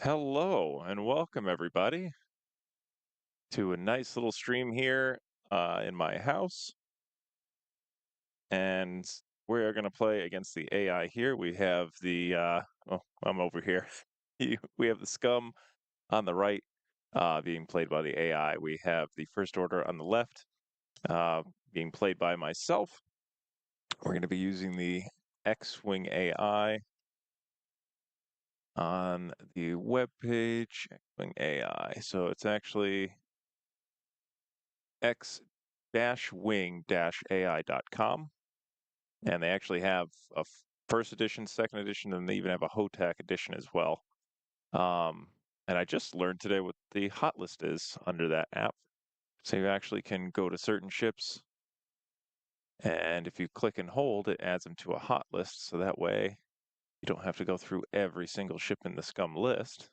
Hello and welcome everybody to a nice little stream here in my house. And we're going to play against the AI here. We have I'm over here. We have the Scum on the right being played by the AI. We have the First Order on the left being played by myself. We're going to be using the X-Wing AI on the webpage, X-Wing AI. So it's actually x-wing-ai.com, and they actually have a first edition, second edition, and they even have a HOTAC edition as well. And I just learned today what the hot list is under that app. So you actually can go to certain ships, and if you click and hold, it adds them to a hot list. So that way you don't have to go through every single ship in the Scum list,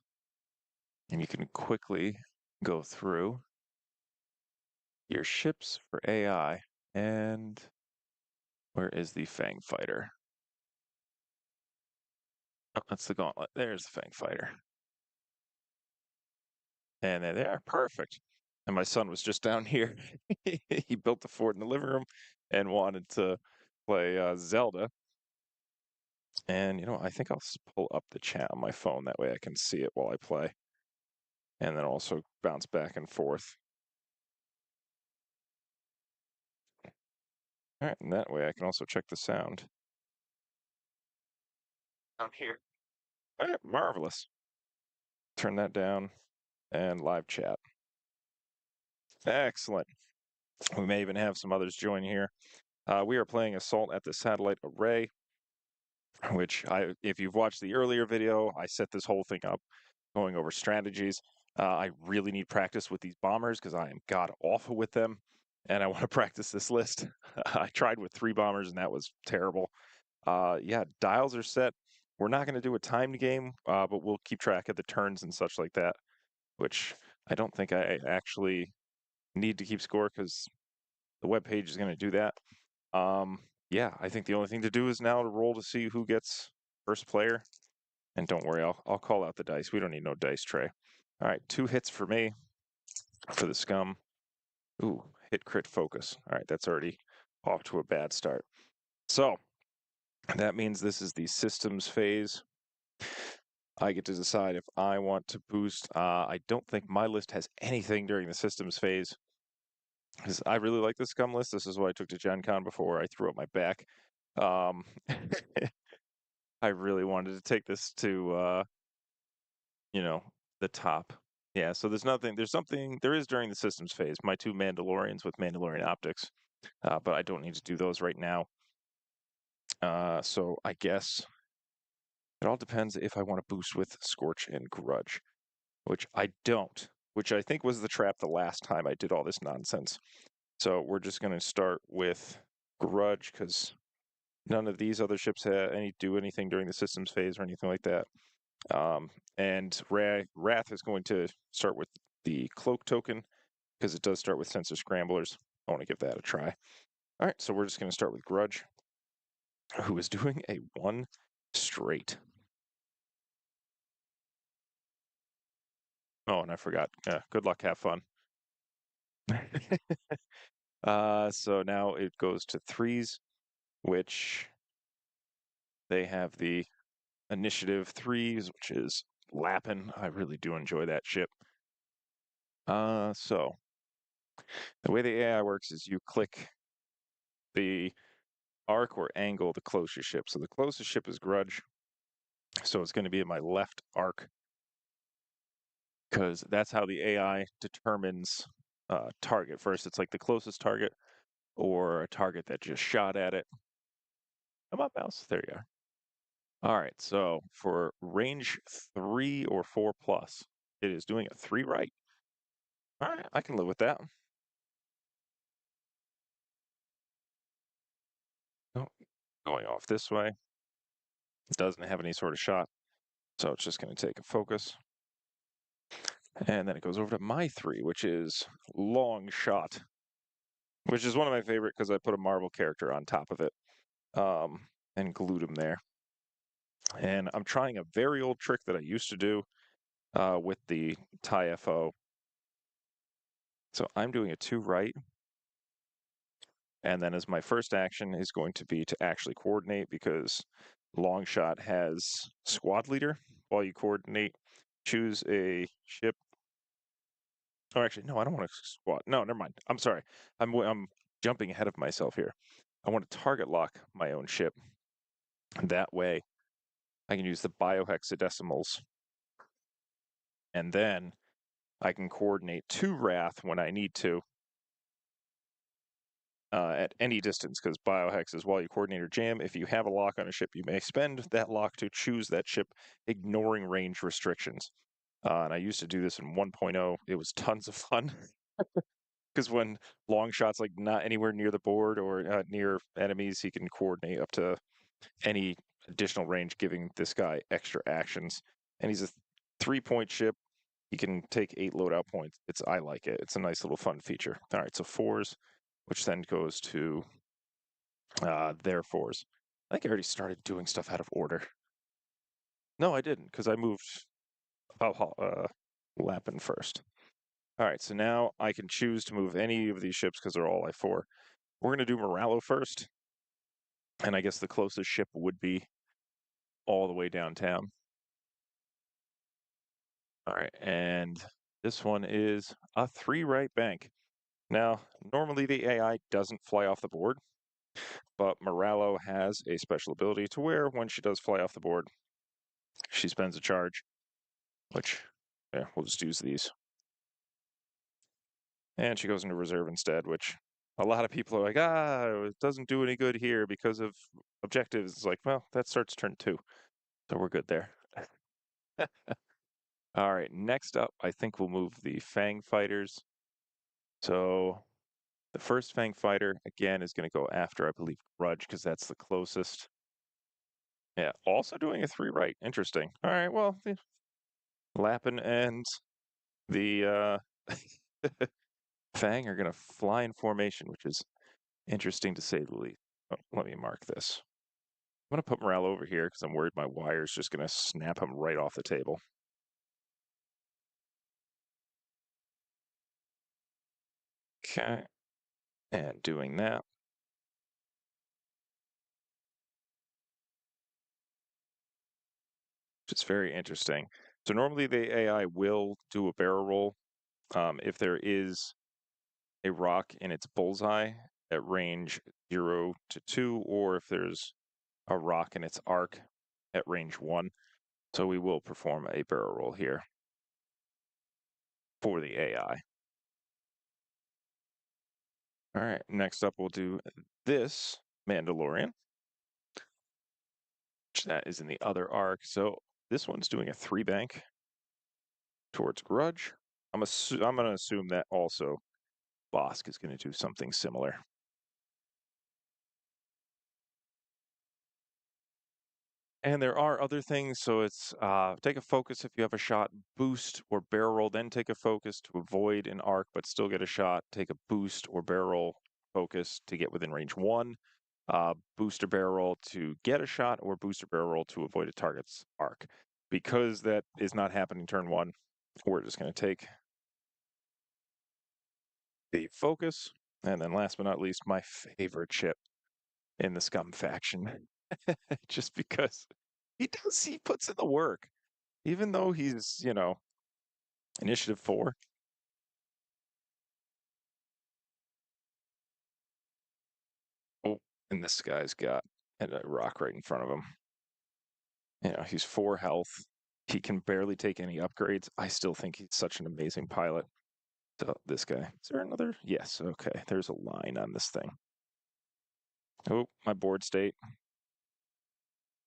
and you can quickly go through your ships for AI. And where is the Fang Fighter? Oh, that's the Gauntlet. There's the Fang Fighter. And there they are. Perfect. And my son was just down here. He built the fort in the living room and wanted to play Zelda. And, I think I'll pull up the chat on my phone. That way I can see it while I play. And then also bounce back and forth. All right, and that way I can also check the sound. Down here. All right, marvelous. Turn that down and live chat. Excellent. We may even have some others join here. We are playing Assault at the Satellite Array, which if you've watched the earlier video, I set this whole thing up going over strategies. I really need practice with these bombers because I am god awful with them, and I want to practice this list. I tried with 3 bombers and that was terrible. Yeah, dials are set. We're not going to do a timed game, but we'll keep track of the turns and such like that, which I don't think I actually need to keep score because the web page is going to do that. Yeah, I think the only thing to do is now to roll to see who gets first player. And don't worry, I'll call out the dice. We don't need no dice tray. All right, 2 hits for me for the Scum. Ooh, hit crit focus. All right, that's already off to a bad start. So that means this is the systems phase. I get to decide if I want to boost. I don't think my list has anything during the systems phase because I really like the Scum list. This is what I took to Gen Con before I threw up my back. I really wanted to take this to, the top. Yeah, so there is during the systems phase. My 2 Mandalorians with Mandalorian optics, but I don't need to do those right now. So I guess it all depends if I want to boost with Scorch and Grudge, which I don't, which I think was the trap the last time I did all this nonsense. So we're just going to start with Grudge because none of these other ships do anything during the systems phase or anything like that. And Wrath is going to start with the Cloak token because it does start with Sensor Scramblers. I want to give that a try. All right, so we're just going to start with Grudge, who is doing a 1 straight. Oh, and I forgot. Good luck, have fun. So now it goes to 3s, which they have the initiative 3s, which is Lappin. I really do enjoy that ship. So the way the AI works is you click the arc or angle the closest ship. So the closest ship is Grudge. So it's going to be in my left arc because that's how the AI determines target. First, it's like the closest target or a target that just shot at it. Come on, mouse. There you are. All right, so for range 3 or 4 plus, it is doing a 3 right. All right, I can live with that. Oh, going off this way. It doesn't have any sort of shot, so it's just going to take a focus. And then it goes over to my 3, which is long shot, which is one of my favorite because I put a Marvel character on top of it and glued him there. And I'm trying a very old trick that I used to do with the TIE-FO. So I'm doing a 2 right, and then as my first action is going to be to actually coordinate because Longshot has squad leader. While you coordinate, choose a ship. Oh, actually, no, I don't want to squad. No, never mind. I'm sorry. I'm jumping ahead of myself here. I want to target lock my own ship. That way, I can use the biohexadecimals, and then I can coordinate to Wrath when I need to at any distance, because biohex is while you coordinate or jam. If you have a lock on a ship, you may spend that lock to choose that ship, ignoring range restrictions. And I used to do this in 1.0. It was tons of fun. Because when Longshot's like not anywhere near the board or near enemies, he can coordinate up to any additional range, giving this guy extra actions. And he's a 3-point ship. He can take 8 loadout points. I like it. It's a nice little fun feature. All right, so 4s, which then goes to their 4s. I think I already started doing stuff out of order. No, I didn't, because I moved Lappin first. All right, so now I can choose to move any of these ships because they're all I4. We're going to do Moralo first, and I guess the closest ship would be all the way downtown. All right, and this one is a 3 right bank. Now, normally the AI doesn't fly off the board, but Moralo has a special ability to where when she does fly off the board, she spends a charge, which, yeah, we'll just use these. And she goes into reserve instead, which a lot of people are like, it doesn't do any good here because of objectives. It's like, well, that starts turn 2, so we're good there. All right, next up, I think we'll move the Fang Fighters. So the first Fang Fighter, again, is going to go after, I believe, Grudge, because that's the closest. Yeah, also doing a 3 right. Interesting. All right, well, Lappin and the Fang are going to fly in formation, which is interesting to say the least. Oh, let me mark this. I'm going to put Morale over here because I'm worried my wire's just going to snap him right off the table. Okay, and doing that. Which is very interesting. So normally the AI will do a barrel roll if there is a rock in its bullseye at range 0 to 2, or if there's a rock in its arc at range 1. So we will perform a barrel roll here for the AI. All right, next up we'll do this Mandalorian. That is in the other arc. So this one's doing a 3 bank towards Grudge. I'm going to assume that also Bosk is going to do something similar. And there are other things. So it's take a focus if you have a shot, boost or barrel roll, then take a focus to avoid an arc but still get a shot. Take a boost or barrel roll focus to get within range 1. Booster barrel roll to get a shot, or booster barrel roll to avoid a target's arc. Because that is not happening turn 1, we're just going to take the focus. And then last but not least, my favorite ship in the Scum faction. Just because he puts in the work. Even though he's, initiative 4. Oh, and this guy's got a rock right in front of him. He's 4 health. He can barely take any upgrades. I still think he's such an amazing pilot. So this guy. Is there another? Yes, okay. There's a line on this thing. Oh, my board state.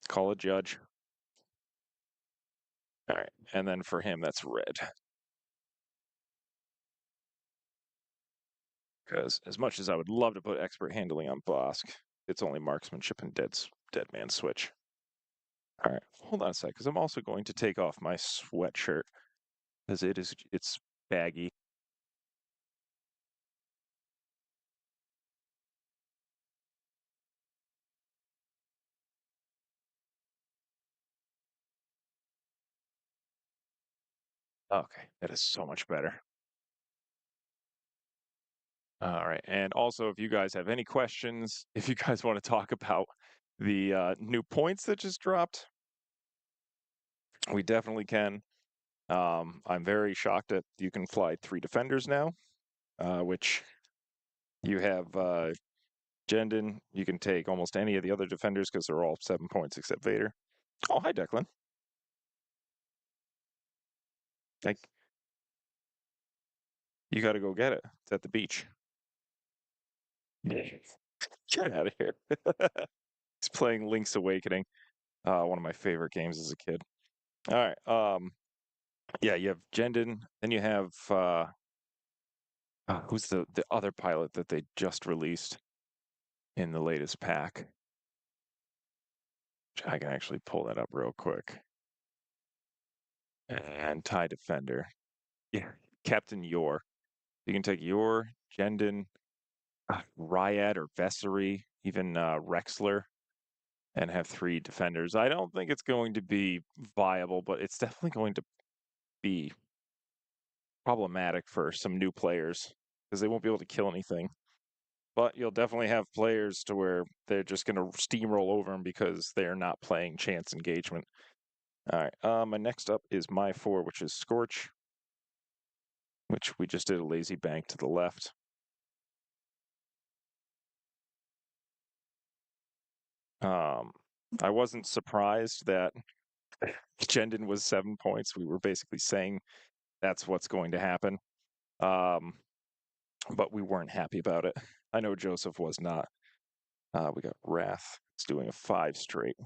Call a judge. All right, and then for him, that's red. Because as much as I would love to put expert handling on Bosk, it's only marksmanship and dead man switch. All right, hold on a sec, because I'm also going to take off my sweatshirt because it's baggy. Okay, that is so much better. All right. And also, if you guys have any questions, if you guys want to talk about the new points that just dropped, we definitely can. I'm very shocked that you can fly 3 defenders now, which you have Jendon. You can take almost any of the other defenders because they're all 7 points except Vader. Oh, hi, Declan. Like, you got to go get it. It's at the beach. Get out of here. He's playing Link's Awakening, one of my favorite games as a kid. All right. Yeah, you have Jendon. Then you have who's the other pilot that they just released in the latest pack? I can actually pull that up real quick. And TIE Defender. Yeah, Captain Yor. You can take Yor, Jendon, Ryad or Vessery, even Rexler, and have 3 defenders. I don't think it's going to be viable, but it's definitely going to be problematic for some new players because they won't be able to kill anything. But you'll definitely have players to where they're just going to steamroll over them because they're not playing chance engagement. All right. My next up is my 4, which is Scorch, which we just did a lazy bank to the left. I wasn't surprised that Jendon was 7 points. We were basically saying that's what's going to happen. But we weren't happy about it. I know Joseph was not. We got Wrath. It's doing a 5 straight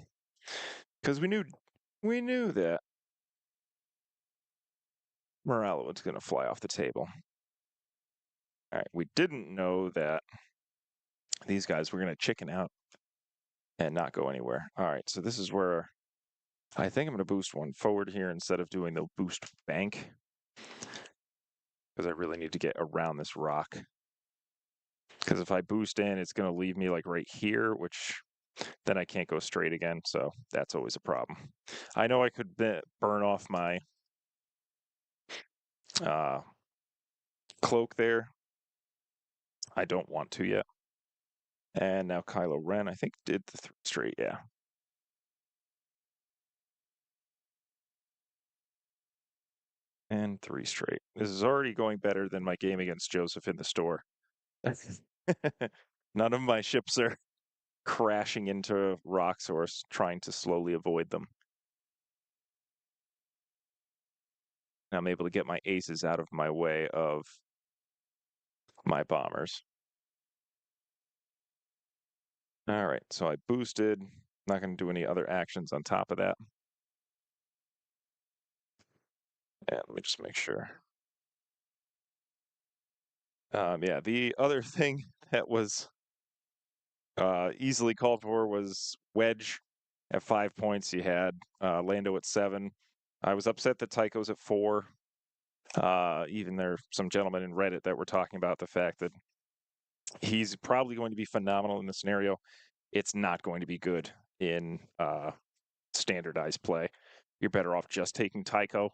because we knew that Morello was going to fly off the table. All right, we didn't know that these guys were going to chicken out and not go anywhere. All right, so this is where I think I'm going to boost 1 forward here instead of doing the boost bank because I really need to get around this rock. Because if I boost in, it's going to leave me like right here, which then I can't go straight again. So that's always a problem. I know I could burn off my cloak there. I don't want to yet. And now Kylo Ren, I think, did the 3 straight. Yeah. And 3 straight. This is already going better than my game against Joseph in the store. None of my ships are crashing into rocks or trying to slowly avoid them. I'm able to get my aces out of my way of my bombers. All right, so I boosted. Not going to do any other actions on top of that. And let me just make sure. Yeah, the other thing that was easily called for was Wedge at 5 points. You had Lando at 7. I was upset that Tycho's at 4. Even there are some gentlemen in Reddit that were talking about the fact that he's probably going to be phenomenal in the scenario. It's not going to be good in standardized play. You're better off just taking Tycho.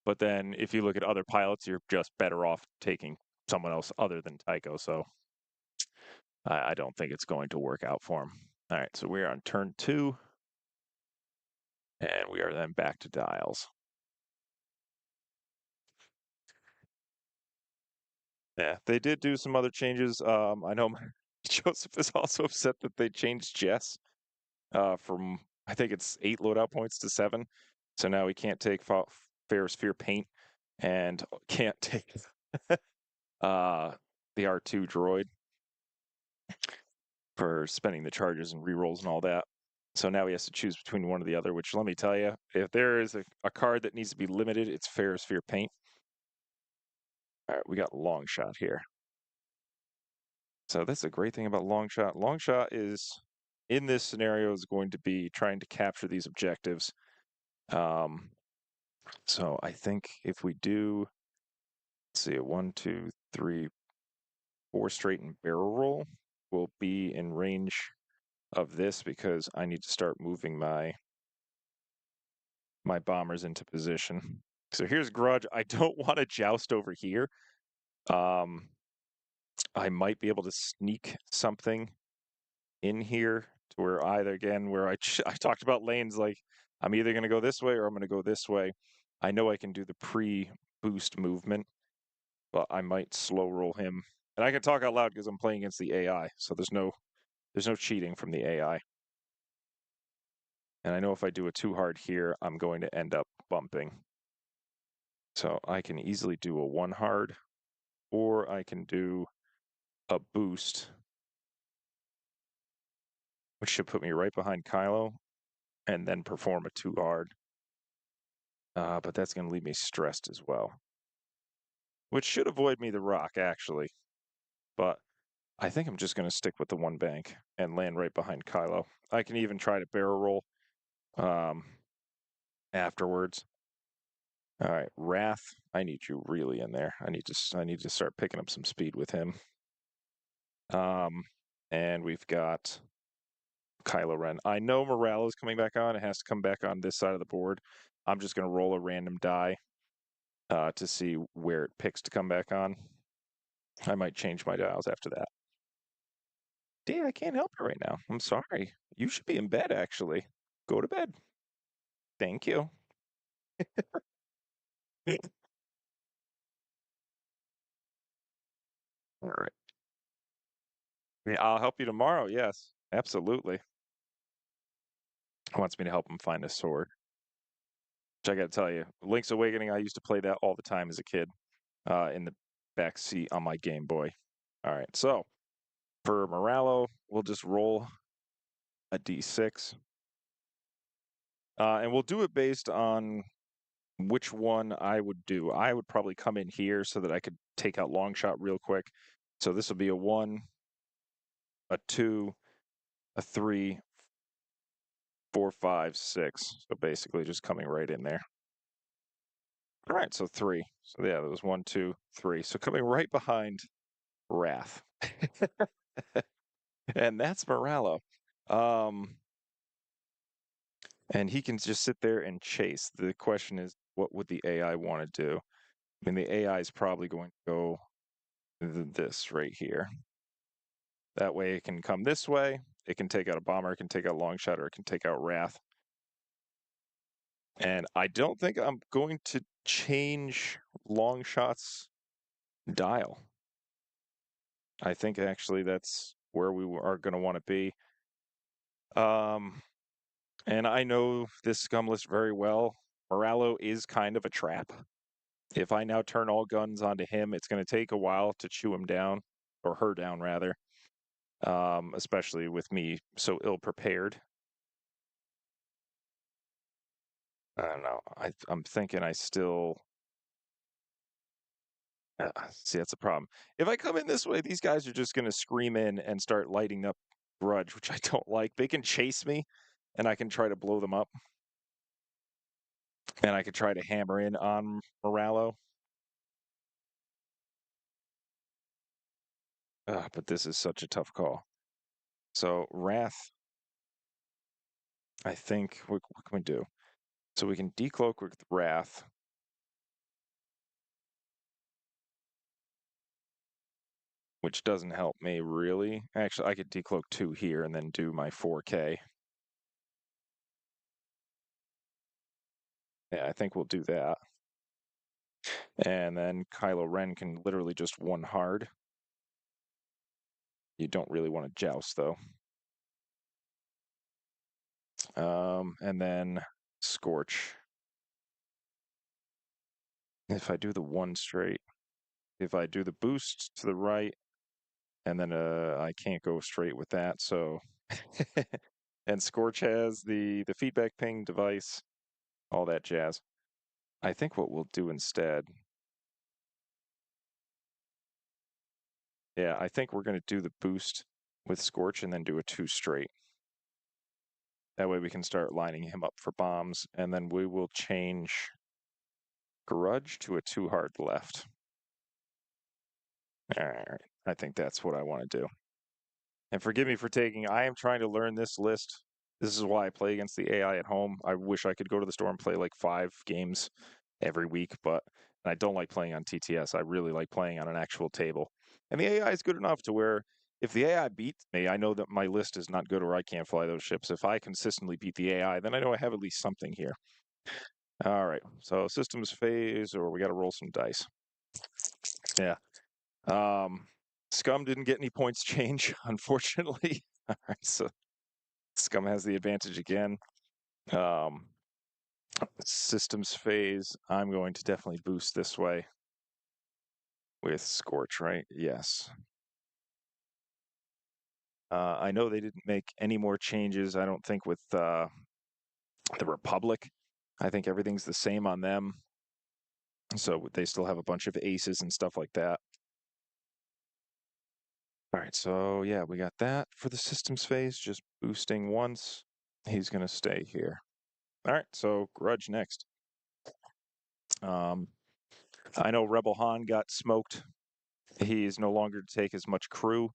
But then if you look at other pilots, you're just better off taking someone else other than Tycho. So I don't think it's going to work out for him. All right, so we're on turn 2. And we are then back to dials. Yeah, they did do some other changes. I know Joseph is also upset that they changed Jess from, I think it's 8 loadout points to 7. So now he can't take Ferrosphere Paint and can't take the R2 droid for spending the charges and rerolls and all that. So now he has to choose between one or the other, which let me tell you, if there is a card that needs to be limited, it's Ferrosphere Paint. All right, we got Long Shot here. So that's a great thing about Long Shot. Long Shot is, in this scenario, is going to be trying to capture these objectives. So I think if we do, let's see, a 1, 2, 3, 4 straight and barrel roll, we'll be in range of this because I need to start moving my bombers into position. So here's Grudge. I don't want to joust over here. Um, I might be able to sneak something in here to where either again where I talked about lanes like I'm either going to go this way or I'm going to go this way. I know I can do the pre-boost movement, but I might slow roll him. And I can talk out loud because I'm playing against the AI, so there's no cheating from the AI. And I know if I do it too hard here, I'm going to end up bumping. So I can easily do a 1 hard, or I can do a boost, which should put me right behind Kylo, and then perform a 2 hard. But that's going to leave me stressed as well, which should avoid me the rock, actually. But I think I'm just going to stick with the 1 bank and land right behind Kylo. I can even try to barrel roll afterwards. All right, Wrath. I need you really in there. I need to start picking up some speed with him. And we've got Kylo Ren. I know Morale is coming back on. It has to come back on this side of the board. I'm just going to roll a random die to see where it picks to come back on. I might change my dials after that. D, I can't help you right now. I'm sorry. You should be in bed, actually. Go to bed. Thank you. All right. Yeah, I'll help you tomorrow. Yes, absolutely. He wants me to help him find a sword. Which I got to tell you, Link's Awakening, I used to play that all the time as a kid in the back seat on my Game Boy. All right, so for Moralo, we'll just roll a d6. And we'll do it based on which one I would do. I would probably come in here so that I could take out long shot real quick. So this will be a 1, a 2, a 3, 4, 5, 6. So basically just coming right in there. All right, so 3. So yeah, there was 1, 2, 3. So coming right behind Wrath. And that's Moralo. And he can just sit there and chase. The question is, what would the AI want to do? I mean, the AI is probably going to go this right here. That way it can come this way. It can take out a bomber, it can take out long shot, or it can take out Wrath. And I don't think I'm going to change long shot's dial. I think actually that's where we are going to want to be. And I know this scum list very well. Moralo is kind of a trap. If I now turn all guns onto him, it's going to take a while to chew him down, or her down rather, especially with me so ill prepared. I don't know. I'm thinking I still. See, that's a problem. If I come in this way, these guys are just going to scream in and start lighting up Grudge, which I don't like. They can chase me, and I can try to blow them up. And I could try to hammer in on Moralo. But this is such a tough call. So Wrath, I think, what can we do? So we can decloak with Wrath. Which doesn't help me really. Actually, I could decloak 2 here and then do my 4K. Yeah, I think we'll do that. And then Kylo Ren can literally just 1 hard. You don't really want to joust, though. And then Scorch. If I do the 1 straight, if I do the boost to the right, and then I can't go straight with that, so... And Scorch has the feedback ping device, all that jazz. I think what we'll do instead... Yeah, I think we're going to do the boost with Scorch and then do a 2 straight. That way we can start lining him up for bombs, and then we will change Grudge to a 2 hard left. All right, I think that's what I want to do. And forgive me for I am trying to learn this list. This is why I play against the AI at home. I wish I could go to the store and play like 5 games every week, but I don't like playing on TTS. I really like playing on an actual table. And the AI is good enough to where if the AI beats me, I know that my list is not good or I can't fly those ships. If I consistently beat the AI, then I know I have at least something here. All right, so systems phase, or we got to roll some dice. Yeah. Scum didn't get any points change, unfortunately. All right, so Scum has the advantage again. Systems phase, I'm going to definitely boost this way with Scorch, right? Yes. I know they didn't make any more changes, I don't think, with the Republic. I think everything's the same on them. So they still have a bunch of aces and stuff like that. All right, so yeah, we got that for the systems phase, just boosting once. He's going to stay here. All right, so Grudge next. I know Rebel Han got smoked. He's no longer to take as much crew,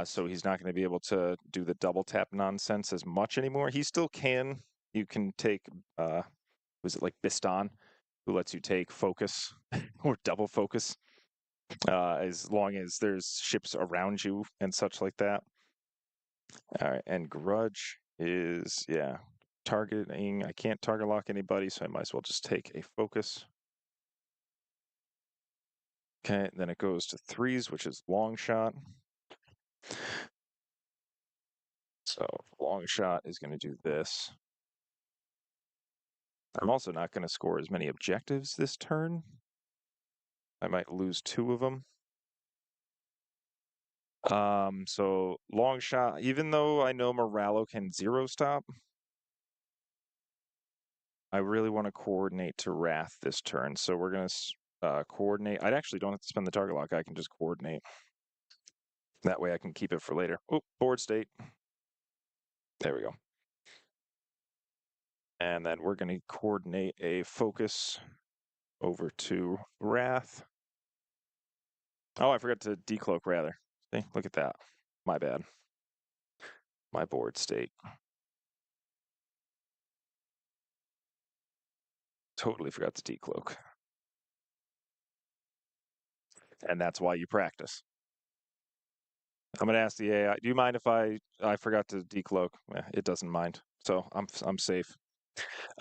so he's not going to be able to do the double tap nonsense as much anymore. He still can. You can take, was it like Bistan, who lets you take focus or double focus, as long as there's ships around you and such like that. All right, and Grudge is, yeah, targeting. I can't target lock anybody, so I might as well just take a focus. Okay, then it goes to threes, which is long shot. So long shot is going to do this. I'm also not going to score as many objectives this turn. I might lose 2 of them. So long shot, even though I know Moralo can 0 stop, I really want to coordinate to Wrath this turn. So we're going to coordinate. I actually don't have to spend the target lock. I can just coordinate. That way I can keep it for later. Oh, board state. There we go. And then we're going to coordinate a focus over to Wrath. Oh, I forgot to decloak rather. See, look at that. My bad. My board state. Totally forgot to decloak. And that's why you practice. I'm gonna ask the AI. Do you mind if I forgot to decloak? It doesn't mind, so I'm safe.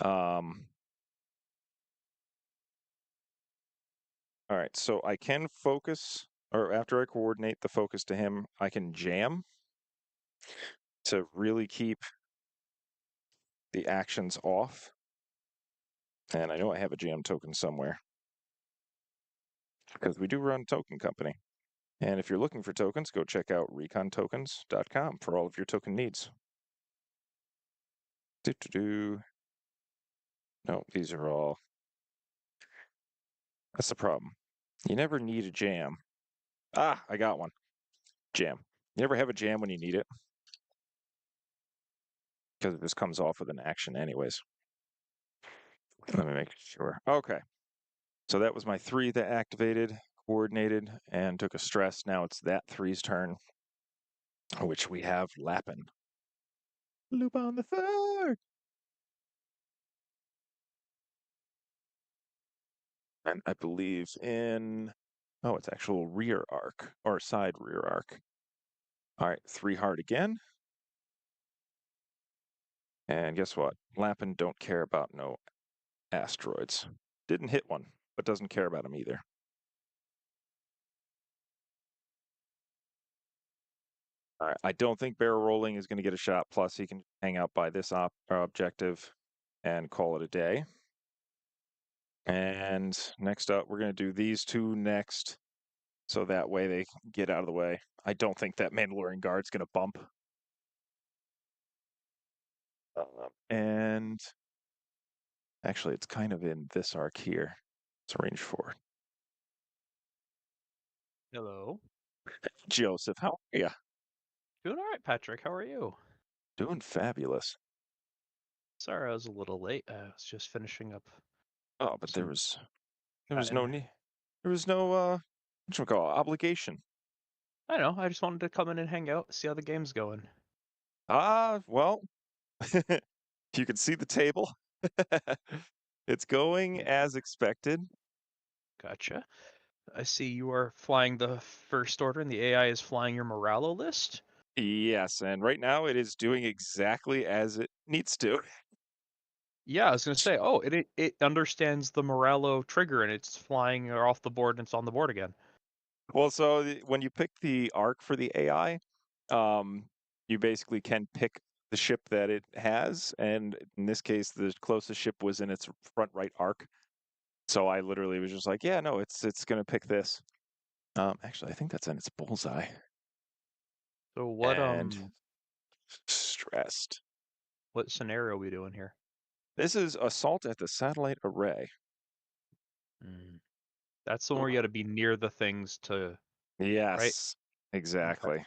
All right, so I can focus, or after I coordinate the focus to him, I can jam to really keep the actions off. And I know I have a jam token somewhere because we do run Token Company. And if you're looking for tokens, go check out recontokens.com for all of your token needs. No, these are all. That's the problem. You never need a jam. Ah, I got one. Jam. You never have a jam when you need it because this comes off with an action anyways. Let me make sure. Okay. So that was my 3 that activated, coordinated, and took a stress. Now it's that 3's turn, which we have Lappin. Loop on the 3rd. And I believe in, oh, it's actual rear arc, or side rear arc. All right, 3 hard again. And guess what? Lappin don't care about no asteroids. Didn't hit one, but doesn't care about them either. All right, I don't think barrel rolling is going to get a shot. Plus, he can hang out by this objective and call it a day. And next up, we're going to do these 2 next. So that way they get out of the way. I don't think that Mandalorian guard's going to bump. And actually, it's kind of in this arc here. It's range 4. Hello. Joseph, how are you? Doing all right, Patrick. How are you? Doing fabulous. Sorry I was a little late. I was just finishing up Oh, but there some was no chatting. need. There was no what you call it, obligation. I know. I just wanted to come in and hang out, see how the game's going. Well, you can see the table. It's going Mm, as expected. Gotcha. I see you are flying the first order, and the AI is flying your Moralo list. Yes, and right now it is doing exactly as it needs to. Yeah, I was gonna say, oh, it understands the Moralo trigger, and it's flying off the board, and it's on the board again. Well, so when you pick the arc for the AI, um, you basically can pick the ship that it has, and in this case, the closest ship was in its front right arc. So I literally was just like, yeah, no, it's gonna pick this. Actually, I think that's in its bullseye. So And stressed. what scenario are we doing here? This is assault at the satellite array. Mm, that's the one where you got to be near the things to, right? Yes, Okay. exactly.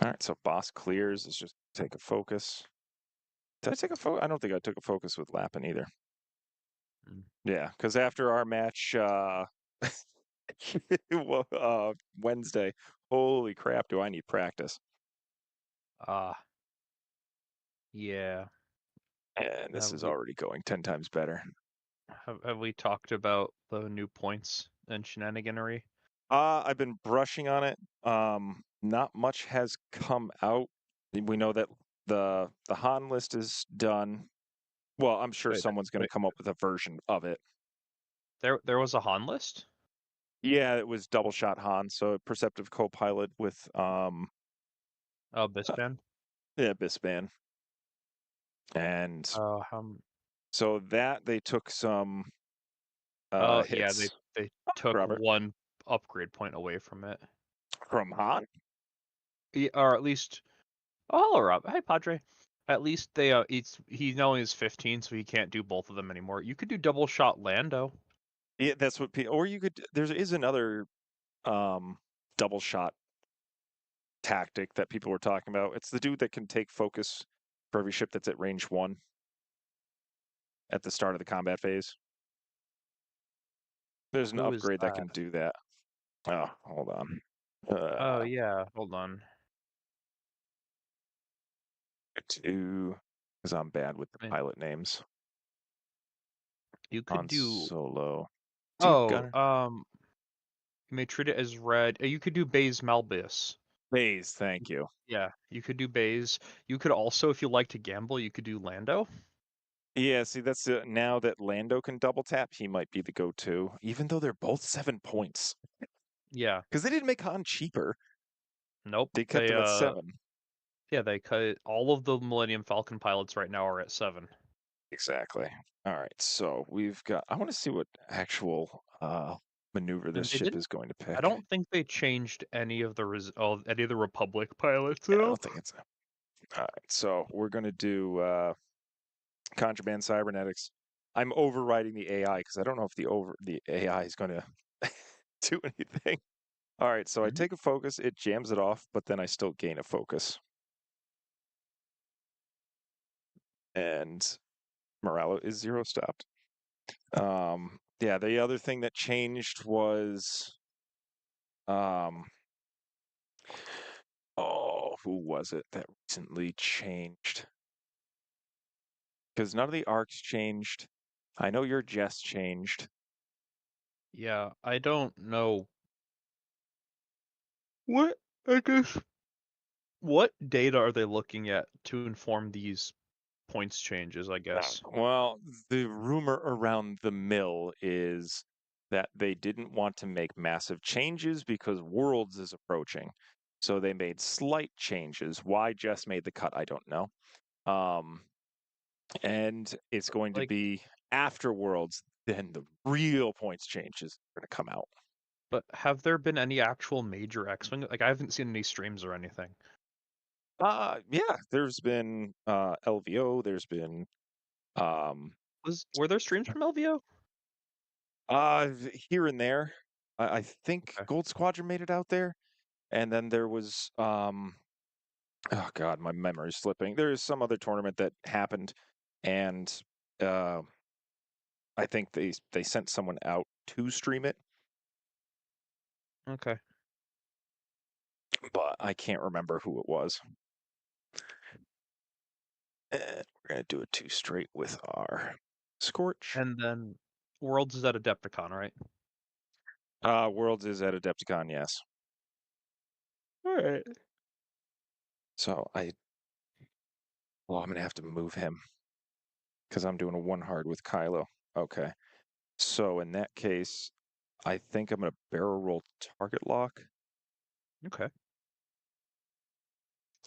All right, so boss clears. Let's just take a focus. Did I take a focus? I don't think I took a focus with Lappin either. Mm. Yeah, because after our match Wednesday, holy crap, do I need practice? Ah, yeah. And this Have is we already going 10 times better. have we talked about the new points and shenaniganery? I've been brushing on it. Not much has come out. We know that the Han list is done. Well, I'm sure Wait, someone's going to wait. come up with a version of it. There was a Han list? Yeah, it was double shot Han, so a perceptive co-pilot with Oh, Bispan. yeah, Bispan. And How? so that they took some Oh, yeah. They hits. they Oh, took Robert one upgrade point away from it. from Han. Yeah, or at least. Oh, hello, Rob. Hey, Padre. At least he only is 15, so he can't do both of them anymore. You could do double shot Lando. Yeah, that's what. Or you could. There is another um double shot tactic that people were talking about. It's the dude that can take focus for every ship that's at range 1 at the start of the combat phase. There's an Who is upgrade that that? can do that. Oh, hold on. Oh yeah. Hold on. Two, because I'm bad with the I mean, pilot names. you could On do. Solo. Two Oh, gunner. you may treat it as red. You could do Baze Malbus. Phase, thank you. Yeah, you could do Baze. You could also, if you like to gamble, you could do Lando. Yeah, see, that's now that Lando can double tap, he might be the go-to, even though they're both 7 points. Yeah. Because they didn't make Han cheaper; Nope. they kept him at 7. Yeah, they cut all of the Millennium Falcon pilots right now are at 7. Exactly. All right, so we've got. I want to see what actual maneuver this And they ship didn't. is going to I pick. don't think they changed any of the any of the Republic pilots Yeah, at I all. don't think it's. All right, so we're going to do contraband cybernetics. I'm overriding the AI because I don't know if the AI is going to do anything. All right, so I Mhm. take a focus, it jams it off, but then I still gain a focus. And Morello is zero stopped. Yeah, the other thing that changed was um oh, who was it that recently changed? Because none of the arcs changed. I know your Jess changed. Yeah, I don't know what. I guess what data are they looking at to inform these points changes? I guess. Well, the rumor around the mill is that they didn't want to make massive changes because Worlds is approaching. So they made slight changes. Why Jess made the cut, I don't know. Um, and it's going to Like, be after Worlds, then the real points changes are going to come out. but have there been any actual major X-wing? Like, I haven't seen any streams or anything. Yeah, there's been LVO, there's been um Were there streams from LVO? uh here and there. I think Okay. Gold Squadron made it out there. And then there was oh god, my memory's slipping. There is some other tournament that happened, and uh, I think they sent someone out to stream it, Okay. but I can't remember who it was. And we're gonna do a two straight with R. Scorch. And then Worlds is at Adepticon, right? Worlds is at Adepticon, yes. All right. So well, I'm gonna have to move him because I'm doing a one hard with Kylo. Okay. So in that case, I think I'm gonna barrel roll target lock. Okay.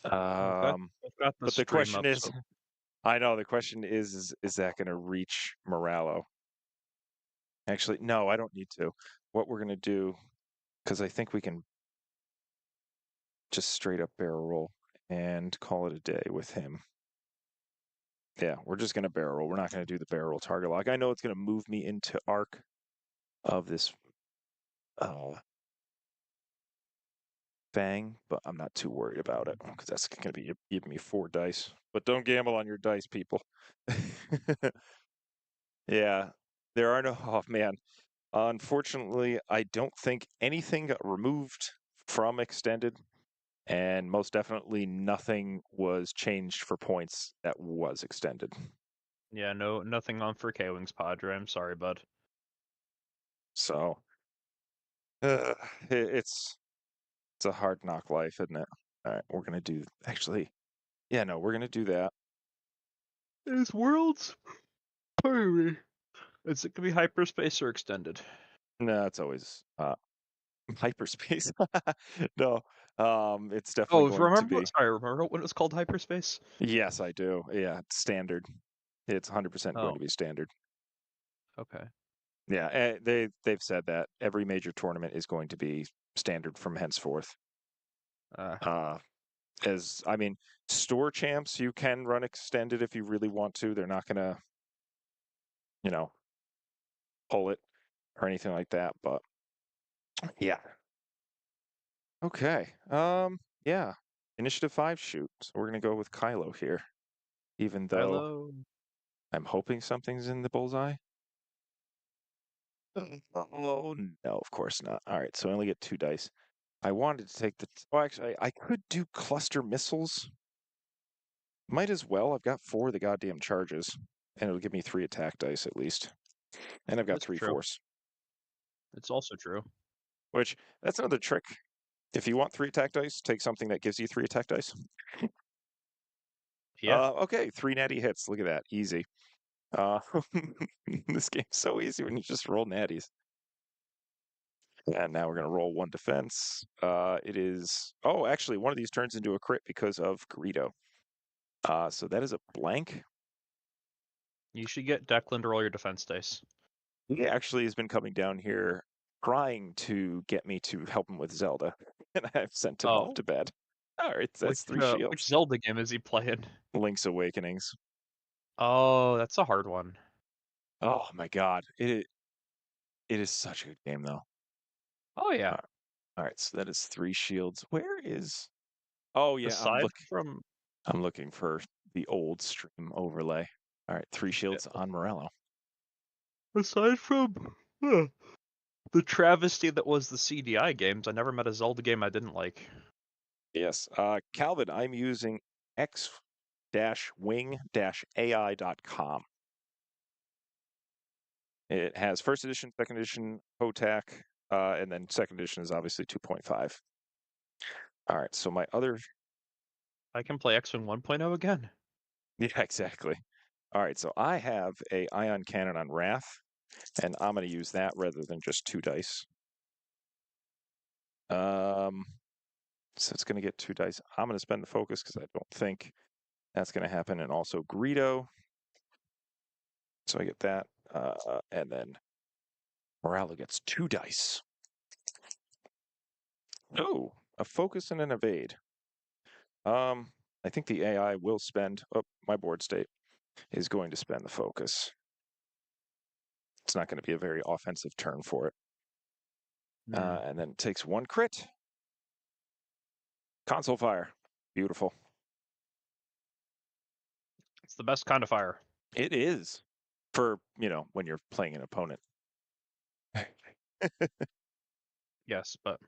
Um, I've got the but the stream question up, is, so I know the question is that gonna reach Moralo? Actually, no, I don't need to. What we're gonna do, because I think we can just straight up barrel roll and call it a day with him. Yeah, we're just gonna barrel roll. We're not gonna do the barrel roll target lock. I know it's gonna move me into arc of this Fang, but I'm not too worried about it because that's going to be giving me 4 dice. But don't gamble on your dice, people. Yeah, there are no. Oh man, unfortunately, I don't think anything got removed from extended, and most definitely nothing was changed for points that was extended. yeah, nothing on for K-Wings Padre. I'm sorry, bud. So it's a hard knock life, isn't it? All right, we're gonna do actually. Yeah, no, we're gonna do that. Is Worlds? Pardon me. Is it gonna be hyperspace or extended? No, it's always hyperspace. No, it's definitely Oh, going to be. remember when it was called hyperspace? Yes, I do. Yeah, it's standard. It's 100% going Oh, to be standard. okay. Yeah, they've said that every major tournament is going to be standard from henceforth. Uh, Uh, as I mean, store champs you can run extended if you really want to. They're not gonna, you know, pull it or anything like that. But yeah, okay. Yeah, initiative 5 shoot. So we're gonna go with Kylo here, even though Kylo. I'm hoping something's in the bullseye. Oh, no, of course not. All right, so I only get 2 dice. I wanted to take the. Oh, actually, I could do cluster missiles. Might as well. I've got 4 of the goddamn charges, and it'll give me 3 attack dice at least. And I've got That's 3 true. force, It's also true. which that's another trick. If you want 3 attack dice, take something that gives you 3 attack dice. Yeah. Okay, 3 natty hits. Look at that. Easy. Uh, this game's so easy when you just roll natties. And now we're going to roll 1 defense. It is. Oh, actually, one of these turns into a crit because of Greedo. So that is a blank. You should get Declan to roll your defense dice. He actually has been coming down here trying to get me to help him with Zelda, and I've sent him off Oh, to bed. All right, that's 3 which shields. Zelda game is he playing? Link's Awakenings. Oh, that's a hard one. Oh my god, it is such a good game though. Oh yeah. All right, so that is 3 shields. Where is? Oh yeah, Aside from I'm looking for the old stream overlay. All right, 3 shields on Morello. aside from the travesty that was the CDI games, I never met a Zelda game I didn't like. Yes, Calvin, I'm using x-wing-ai.com. It has first edition, second edition, HOTAC, and then second edition is obviously 2.5. All right, so my other, I can play X-Wing 1.0 again. yeah, exactly. All right, so I have a ion cannon on Wrath, and I'm going to use that rather than just 2 dice. Um, so it's going to get 2 dice. I'm going to spend the focus because I don't think that's going to happen, and also Greedo. So I get that, and then Moralo gets 2 dice. Oh, a focus and an evade. I think the AI will spend. Oh, my board state is going to spend the focus. It's not going to be a very offensive turn for it. And then it takes 1 crit. Console fire. Beautiful. It's the best kind of fire. It is for, when you're playing an opponent. Yes, but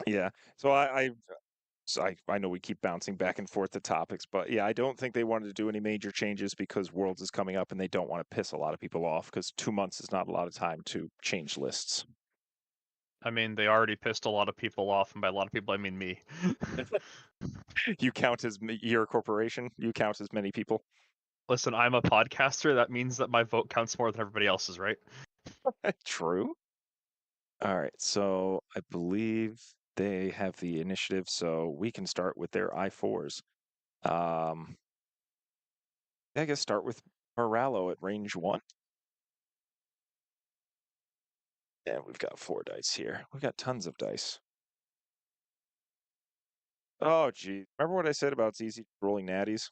Yeah. So I So I know we keep bouncing back and forth the topics, but yeah, I don't think they wanted to do any major changes because Worlds is coming up and they don't want to piss a lot of people off because 2 months is not a lot of time to change lists. I mean, they already pissed a lot of people off, and by a lot of people, I mean me. You count as your corporation. You count as many people. Listen, I'm a podcaster. That means that my vote counts more than everybody else's, right? True. All right, so I believe they have the initiative, so we can start with their I4s. I guess start with Moralo at range 1. And we've got 4 dice here. We've got tons of dice. Oh, gee. Remember what I said about it's easy rolling natties?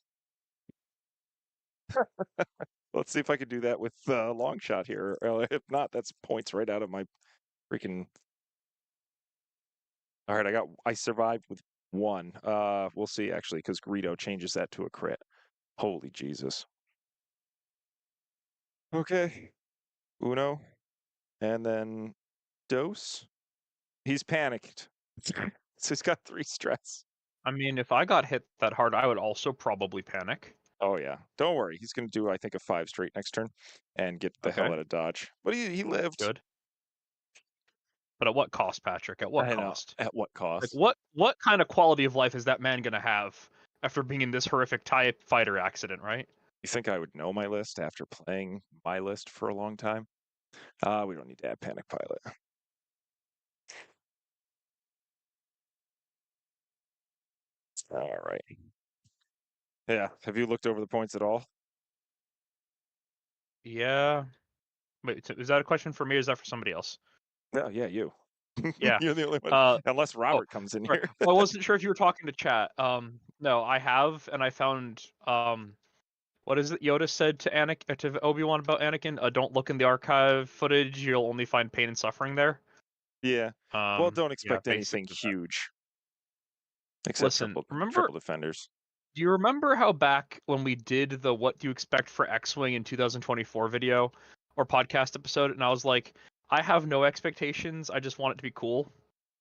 Let's see if I could do that with long shot here. If not, that's points right out of my freaking. All right, I survived with 1. We'll see actually, because Greedo changes that to a crit. Holy Jesus. Okay. Uno. And then Dose. He's panicked. So he's got 3 stress. I mean, if I got hit that hard, I would also probably panic. Oh yeah. Don't worry. He's gonna do, I think, a 5 straight next turn and get the hell Okay, out of dodge. But he lived. good. But at what cost, Patrick? At what I know. cost? At what Like, cost? what kind of quality of life is that man gonna have after being in this horrific TIE fighter accident, right? You think I would know my list after playing my list for a long time? We don't need to add Panic Pilot. All right. Yeah. Have you looked over the points at all? Yeah. Wait, is that a question for me or is that for somebody else? No, yeah, you. Yeah. You're the only one. Uh Unless oh, Robert comes in right. here. Well, I wasn't sure if you were talking to chat. No, I have, and I found what is it Yoda said to to Obi-Wan about Anakin? Don't look in the archive footage. You'll only find pain and suffering there. Yeah. Well, don't Yeah, expect anything basically that. huge except Listen, triple defenders. do you remember how back when we did the what do you expect for X-Wing in 2024 video or podcast episode, and I was like, I have no expectations. I just want it to be cool.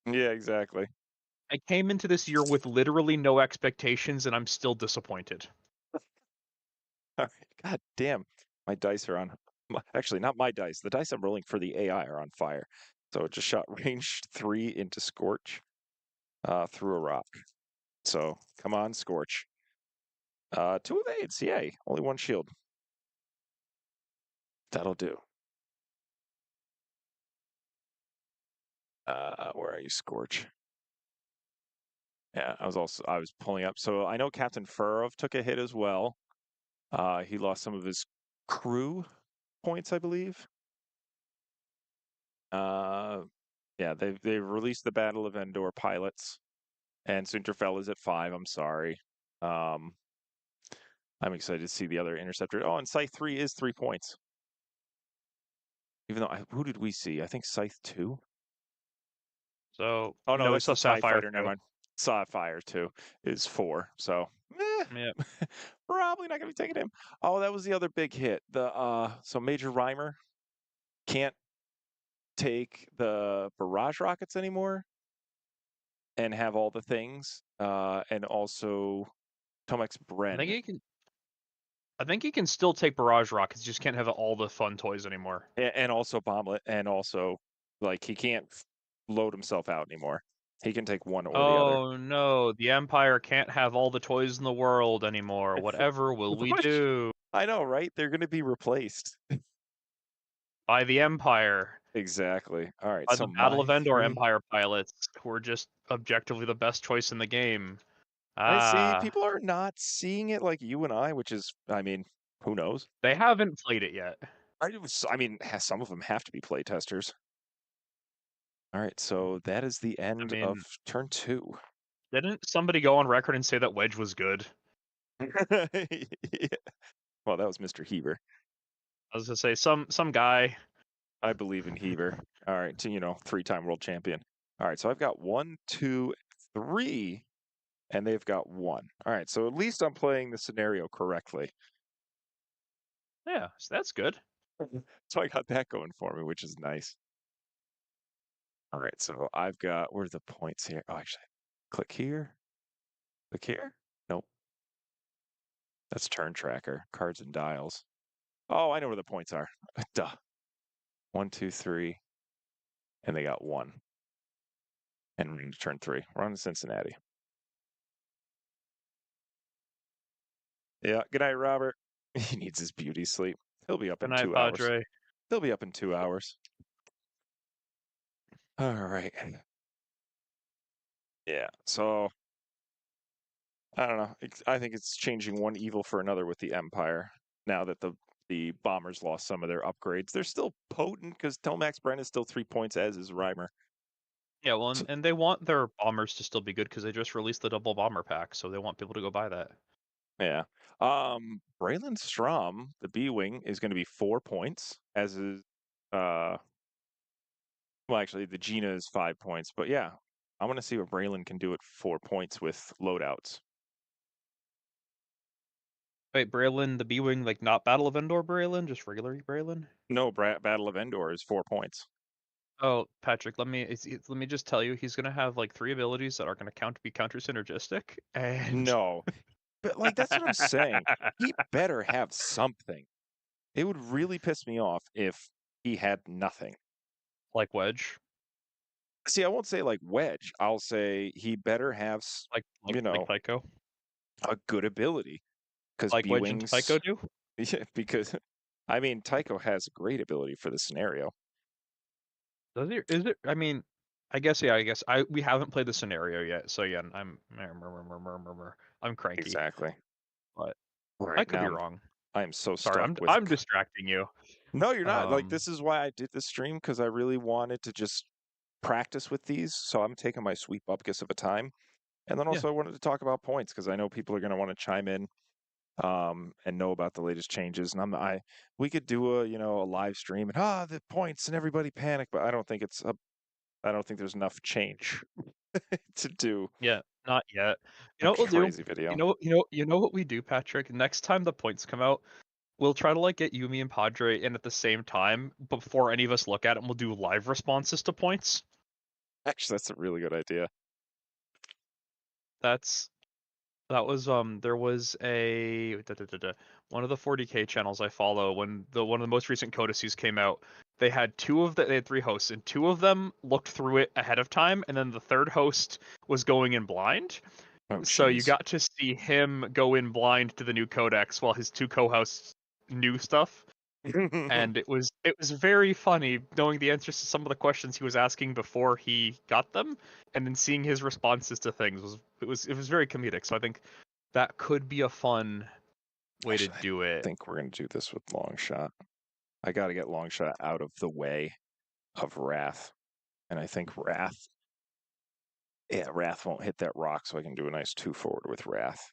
Yeah, exactly. I came into this year with literally no expectations, and I'm still disappointed. All right. God damn. My dice are on. Actually, not my dice. The dice I'm rolling for the AI are on fire. So it just shot range 3 into Scorch through a rock. So come on, Scorch. 2 of aids. Yay. Only 1 shield. That'll do. Where are you, Scorch? Yeah, I was pulling up. So I know Captain Furov took a hit as well. He lost some of his crew points, I believe. Yeah, they've released the Battle of Endor pilots, and Sunterfell is at 5. I'm sorry. Um, I'm excited to see the other interceptor. Oh, and Scythe 3 is 3 points. Even though who did we see? I think Scythe 2. So Oh no, no, we that's saw the TIE Sapphire fighter. Never too. mind. Sapphire 2 is 4. So Yeah. probably not gonna be taking him. Oh, that was the other big hit. So Major Rhymer can't take the barrage rockets anymore and have all the things. And also Tomex I think Bren. he can. I think he can still take barrage rockets. Just can't have all the fun toys anymore. And also Bomblet, and also like he can't load himself out anymore. He can take one or the other. Oh no, the Empire can't have all the toys in the world anymore. Whatever will we Which do? I know, right? They're going to be replaced. By the Empire. Exactly. All right. By So the Battle of my Endor 3. Empire pilots, who are just objectively the best choice in the game. I see Ah, people are not seeing it like you and I, which is, I mean, who knows? they haven't played it yet. I mean, some of them have to be playtesters. All right. So that is the I end of mean, turn 2. didn't somebody go on record and say that Wedge was good? Yeah. Well, that was Mr. Heber. I was gonna say some guy. I believe in Heber. All right, 3-time world champion. All right, so I've got 1, 2, 3, and they've got 1. All right, so at least I'm playing the scenario correctly. Yeah, so that's good. So I got that going for me, which is nice. All right, so I've got, where's the points here? Oh, actually, click here. Look here. Nope. That's turn tracker. Cards and dials. Oh, I know where the points are. Duh. 1, 2, 3, and they got 1. And we're into turn 3. We're on to Cincinnati. Yeah. Good night, Robert. He needs his beauty sleep. He'll be up Good in night, 2 hours. Padre. He'll be up in 2 hours. All right. Yeah. So I don't know. I think it's changing one evil for another with the Empire. Now that the bombers lost some of their upgrades, they're still potent because Tomax Bren is still 3 points, as is Reimer. Yeah, well, So, and they want their bombers to still be good because they just released the double bomber pack, so they want people to go buy that. yeah. Braylon Strom, the B wing, is going to be 4 points, as is well, actually, the Gina is 5 points, but yeah, I want to see what Braylon can do at 4 points with loadouts. Wait, Braylon, the B-Wing, like not Battle of Endor Braylon, just regular Braylon? No, Battle of Endor is 4 points. Oh, Patrick, let me just tell you, he's gonna have like 3 abilities that are gonna be counter synergistic, and No, but like that's what I'm saying. He better have something. It would really piss me off if he had nothing. like Wedge, See, I won't say like Wedge. I'll say he better have, like Tycho, a good ability because like B Wedge and Tycho wings. do. Yeah, because I mean Tycho has a great ability for the scenario. Does it? Is it? I mean, I guess yeah. I guess we haven't played the scenario yet, so yeah, I'm cranky, Exactly. but I Right could be now, wrong. I am so Sorry, stuck with. I'm distracting you. No, you're not. Like Um, this is why I did this stream because I really wanted to just practice with these. So I'm taking my sweet bupkis of a time, and then yeah, also I wanted to talk about points because I know people are going to want to chime in, and know about the latest changes. And we could do a live stream and the points and everybody panic, but I don't think there's enough change to do yeah, not yet. You a know what we'll do? crazy video. You know what we do, Patrick? Next time the points come out, we'll try to like get Yumi and Padre in at the same time before any of us look at it, and we'll do live responses to points. Actually, that's a really good idea. That's That was there was one of the 40K channels I follow when one of the most recent codices came out. They had 3 hosts and 2 of them looked through it ahead of time, and then the third host was going in blind. Oh, So you jeez. got to see him go in blind to the new codex while his 2 co-hosts knew stuff. And it was very funny knowing the answers to some of the questions he was asking before he got them, and then seeing his responses to things was very comedic. So I think that could be a fun way to Actually, I do it. think we're gonna do this with Longshot. I got to get Longshot out of the way of Wrath, and I think Wrath won't hit that rock, so I can do a nice 2 forward with Wrath,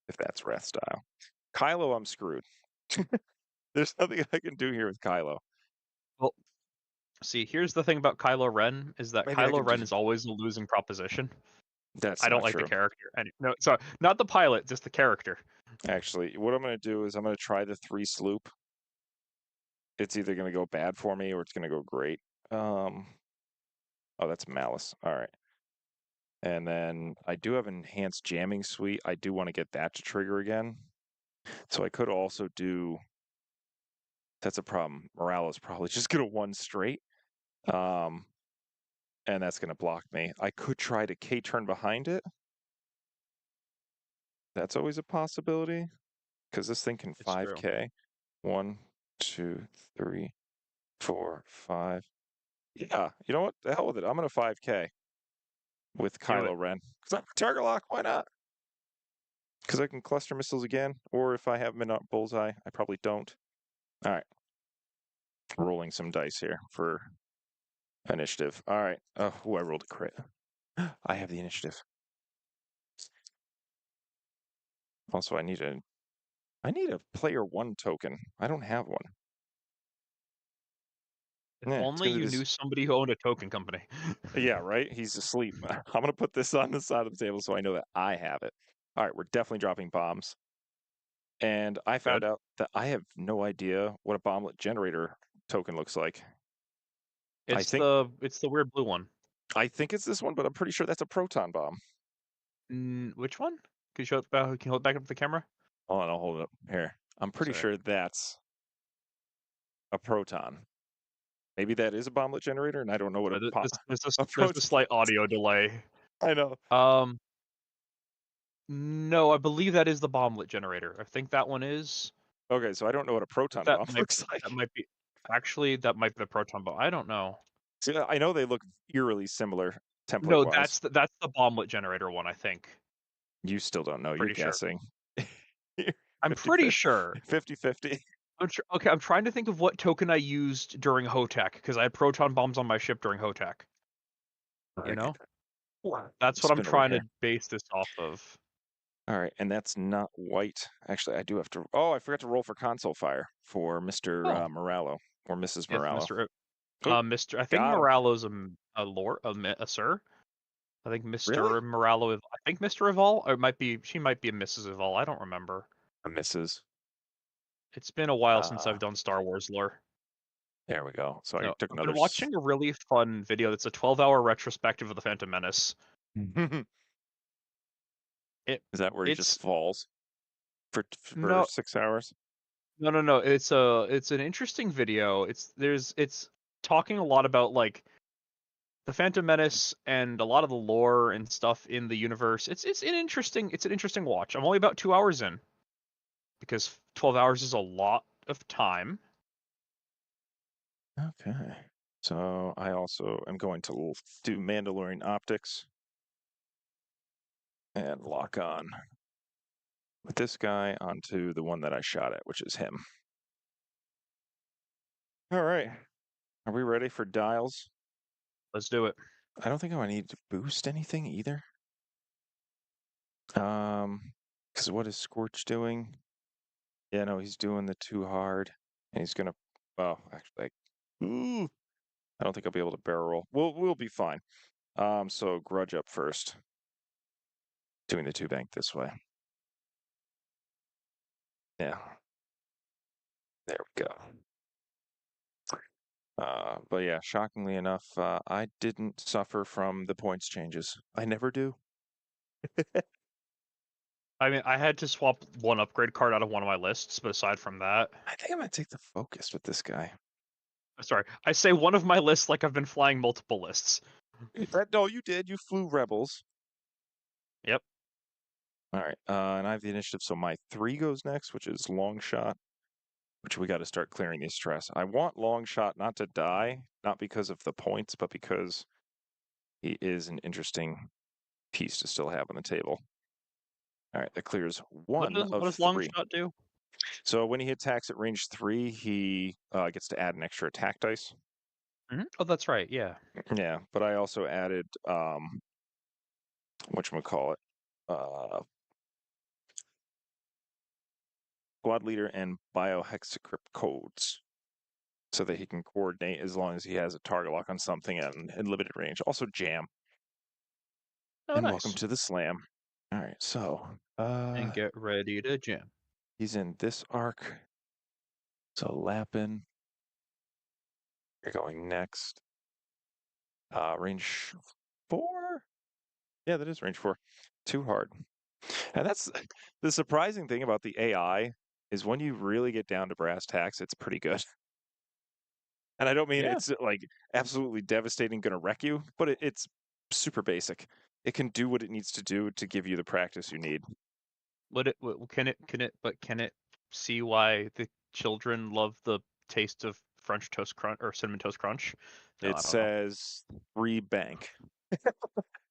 if that's Wrath style. Kylo, I'm screwed. There's nothing I can do here with Kylo. Well, see, here's the thing about Kylo Ren is that Maybe I Kylo can do. Ren is always a losing proposition. That's I don't not like the true. character. And no, sorry, not the pilot, just the character. Actually, what I'm going to do is I'm going to try the 3 sloop. It's either going to go bad for me or it's going to go great. Oh, that's Malice. All right. And then I do have enhanced jamming suite. I do want to get that to trigger again. So I could also do. That's a problem. Morale is probably just going to 1 straight. Um, and that's going to block me. I could try to K turn behind it. That's always a possibility because this thing can It's true. 5K. 1, 2, 3, 4, 5. Yeah, you know what? The hell with it. I'm gonna 5K with Do Kylo it. Ren because I'm target lock. Why not? Because I can cluster missiles again, or if I have them in a bullseye, I probably don't. All right, rolling some dice here for initiative. All right. Oh, I rolled a crit. I have the initiative. Also, I need a player 1 token. I don't have one. If Yeah, it's only gonna do you this. knew somebody who owned a token company. Yeah, right. He's asleep. I'm gonna put this on the side of the table so I know that I have it. All right, we're definitely dropping bombs. And I found Good. out that I have no idea what a bomblet generator token looks like. I think It's the weird blue one. I think it's this one, but I'm pretty sure that's a proton bomb. Which one? Can you show it back? Can you hold it back up to the camera? Hold on, I'll hold it up here. I'm pretty Sorry. sure that's a proton. Maybe that is a bomblet generator, and I don't know what a There's a proton. slight audio delay. I know. Um, no, I believe that is the bomblet generator. I think that one is. Okay, so I don't know what a proton That bomb might looks that like. might be actually that might be the proton bomb. I don't know. See, I know they look eerily similar template No, wise. that's the bomblet generator one. I think. You still don't know. You're Pretty sure. guessing. You're I'm 50 pretty sure. 50. Okay, I'm trying to think of what token I used during HOTAC because I had proton bombs on my ship during HOTAC. You Okay. know, that's what I'm Spin over trying here. to base this off of. All right, and that's not white. Actually, I do have to. Oh, I forgot to roll for console fire for Mr. Oh, Morallo or Mrs. yes, Morallo. Mr. Oh, Mr. I think got him. Morallo's a lord, a sir. I think Really? Mr. Morallo. I think Mr. Eval, or it might be she might be a Mrs. Eval. I don't remember. A Mrs. It's been a while since Uh, I've done Star Wars lore. there we go. So I So took I've another. been watching a really fun video that's a 12-hour retrospective of the Phantom Menace. Is It that where he just it's falls for no 6 hours? no. It's an interesting video. It's talking a lot about like the Phantom Menace and a lot of the lore and stuff in the universe. It's an interesting watch. I'm only about 2 hours in because 12 hours is a lot of time. Okay. So I also am going to do Mandalorian optics and lock on with this guy onto the one that I shot at, which is him. All right. Are we ready for dials? Let's do it. I don't think I need to boost anything either. Because what is Scorch doing? Yeah, no, he's doing the too hard, and he's gonna. Oh, actually, ooh, I don't think I'll be able to barrel roll. We'll be fine. So grudge up first, doing the two bank this way. Yeah, there we go. But yeah, shockingly enough, I didn't suffer from the points changes. I never do. I mean, I had to swap one upgrade card out of one of my lists, but aside from that, I think I'm gonna take the focus with this guy. sorry, I say one of my lists like I've been flying multiple lists. No, you did. You flew rebels. Yep. All right, and I have the initiative, so my 3 goes next, which is long shot, which we got to start clearing the stress. I want long shot not to die, not because of the points, but because he is an interesting piece to still have on the table. All right, that clears one What of does long 3. shot do? So when he attacks at range 3, he gets to add an extra attack dice. Oh, that's right. Yeah. Yeah, but I also added whatchamacallit, squad leader and biohexacrypt codes, so that he can coordinate as long as he has a target lock on something and in limited range. Also jam. Oh, And welcome nice. to the slam. All right, so And get ready to jam. he's in this arc. So Lapin, you're going next. Range 4? Yeah, that is range 4. Too hard. And that's the surprising thing about the AI is when you really get down to brass tacks, it's pretty good. And I don't mean Yeah. it's like absolutely devastating, going to wreck you, but it's super basic. It can do what it needs to do to give you the practice you need. Can it see why the children love the taste of French toast crunch or cinnamon toast crunch? No, It I don't know. says 3 bank.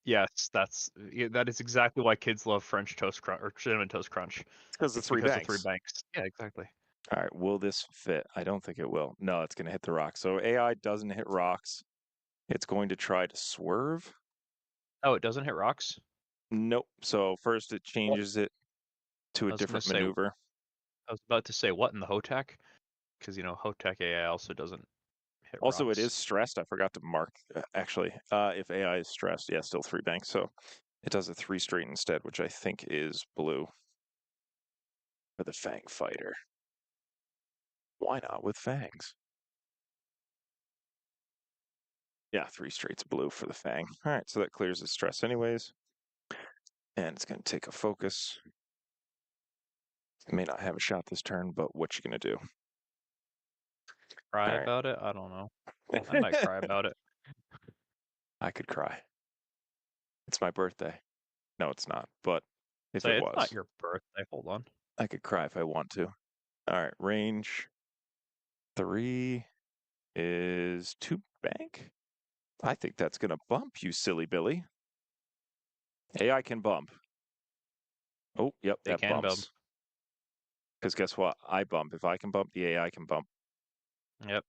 Yes, that is exactly why kids love French toast crunch or cinnamon toast crunch. It's because of It's 3 because of three banks. banks. Yeah, exactly. All right, will this fit? I don't think it will. No, it's going to hit the rock. So AI doesn't hit rocks. It's going to try to swerve. Oh, it doesn't hit rocks? Nope. So first it What? changes it to a I was gonna different say maneuver. I was about to say what in the HOTAC? Because HOTAC AI also doesn't hit Also, it rocks. is stressed. I forgot to mark, actually, if AI is stressed, yeah, still 3 banks. So it does a 3 straight instead, which I think is blue for the Fang Fighter. Why not with Fangs? Yeah, 3 straights blue for the Fang. All right, so that clears the stress anyways. And it's going to take a focus. It may not have a shot this turn, but what you going to do? Cry All right. about it? I don't know. I might cry about it. I could cry. It's my birthday. No, it's not, but if Say it it's not was, your birthday. Hold on. I could cry if I want to. All right, range 3 is 2 bank. I think that's going to bump you, silly Billy. AI can bump. Oh, yep, They that can bump. bumps. Because guess what? I bump. If I can bump, the AI can bump. Yep.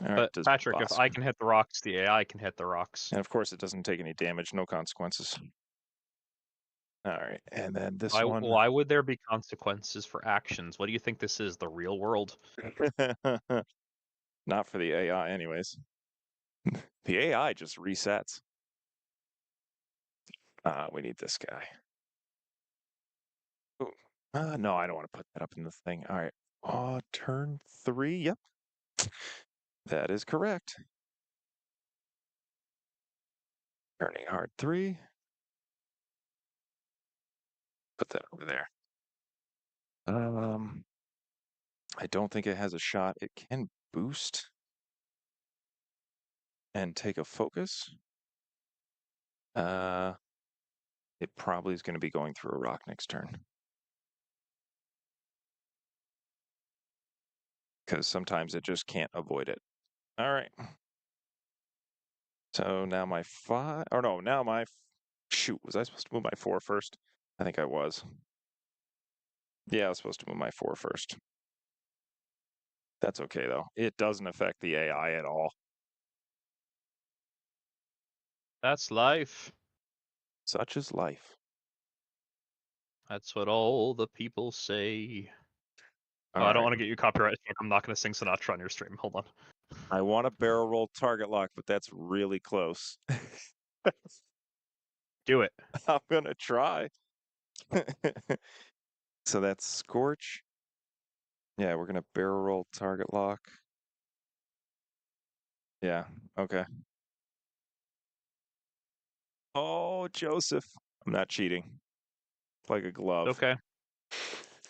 All right, But does Patrick, if boss. I can hit the rocks, the AI can hit the rocks. And of course, it doesn't take any damage, no consequences. All right, and then this Why, one. why would there be consequences for actions? What do you think this is, the real world? Not for the AI, anyways. The AI just resets. We need this guy. Ooh. No, I don't want to put that up in the thing. All right. Turn 3. Yep. That is correct. Turning hard 3. Put that over there. I don't think it has a shot. It can boost and take a focus. It probably is going to be going through a rock next turn. Because sometimes it just can't avoid it. All right. So now my 5, or no, now my, shoot, was I supposed to move my 4 first? I think I was. Yeah, I was supposed to move my 4 first. That's okay, though. It doesn't affect the AI at all. That's life. Such is life. That's what all the people say. All Oh, I don't right. want to get you copyright struck. I'm not going to sing Sinatra on your stream. Hold on. I want a barrel roll target lock, but that's really close. Do it. I'm going to try. So that's Scorch. Yeah, we're going to barrel roll target lock. Yeah, okay. Oh, Joseph. I'm not cheating. Like a glove. Okay.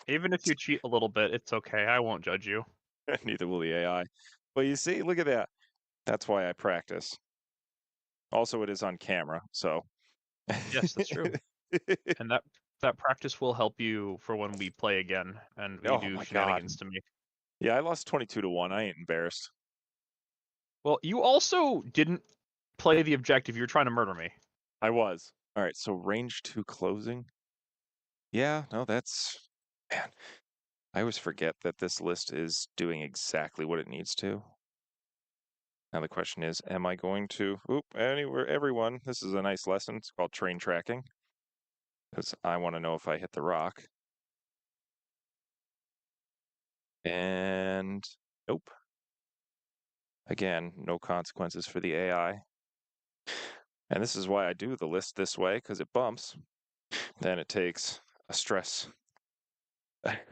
Even if you cheat a little bit, it's okay. I won't judge you. Neither will the AI. But you see, look at that. That's why I practice. Also, it is on camera, so. Yes, that's true. And that practice will help you for when we play again and we Oh do my God. shenanigans to me. Yeah, I lost 22-1. I ain't embarrassed. Well, you also didn't play the objective. You were trying to murder me. I was. All right, so range 2 closing. Yeah, no, that's. Man, I always forget that this list is doing exactly what it needs to. Now the question is, am I going to? Oop, anywhere, everyone. This is a nice lesson. It's called train tracking. Because I want to know if I hit the rock. And nope. Again, no consequences for the AI. And this is why I do the list this way, because it bumps. Then it takes a stress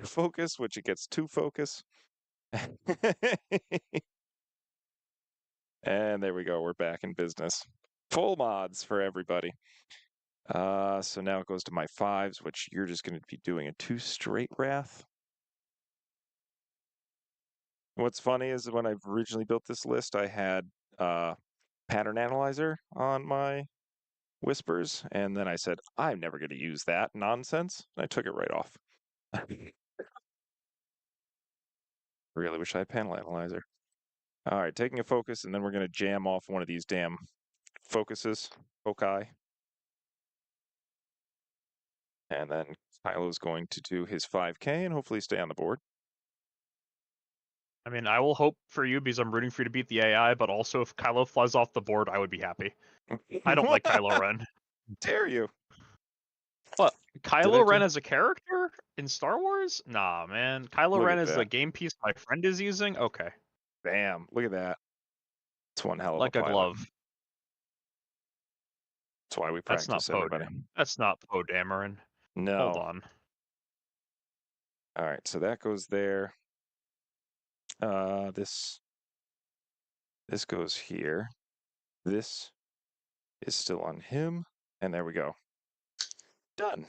focus, which it gets 2 focus. And there we go. We're back in business. Full mods for everybody. So now it goes to my 5s, which you're just going to be doing a 2 straight wrath. What's funny is when I originally built this list, I had pattern analyzer on my whispers, and then I said, I'm never going to use that nonsense. And I took it right off. Really wish I had panel analyzer. All right, taking a focus, and then we're going to jam off one of these damn focuses, foci. And then Kylo's going to do his 5K and hopefully stay on the board. I mean, I will hope for you because I'm rooting for you to beat the AI, but also if Kylo flies off the board, I would be happy. I don't like Kylo Ren. Dare you? What? Did I Kylo Ren just as a character in Star Wars? Nah, man. Kylo look Ren at is the that? game piece my friend is using? Okay. Bam! Look at that. It's one hell of a Like a pilot. glove. That's why we That's not practice, Poe. everybody. That's not Poe Dameron. Hold No. on. All right, so that goes there. This goes here. This is still on him. And there we go. Done.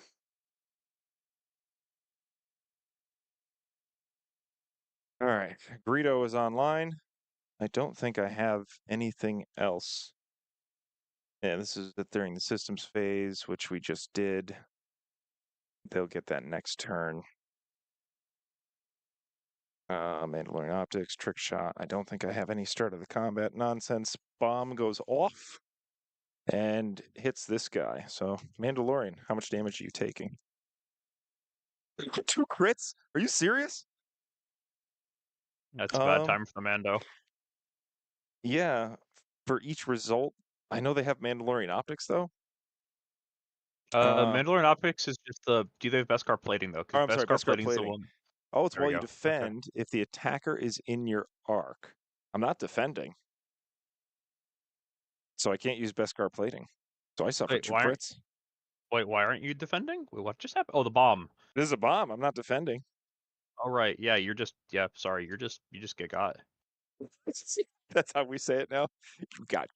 All right. Greedo is online. I don't think I have anything else. Yeah, this is during the systems phase, which we just did. They'll get that next turn. Mandalorian Optics, Trick Shot. I don't think I have any start of the combat nonsense. Bomb goes off and hits this guy. So, Mandalorian, how much damage are you taking? 2 crits? Are you serious? That's a bad Um, time for the Mando. yeah, for each result. I know they have Mandalorian Optics, though. Mandalorian Optics is just the. Do they have Beskar plating though? Because I'm sorry, Beskar Beskar plating's the plating. one. Oh, it's There we while you go. Okay. defend if the attacker is in your arc. I'm not defending, so I can't use Beskar plating. So I suffer Wait, 2 crits. why aren't you defending? Wait, what just happened? Oh, the bomb. This is a bomb. I'm not defending. All right. Yeah, sorry. You just get got. That's how we say it now. You got.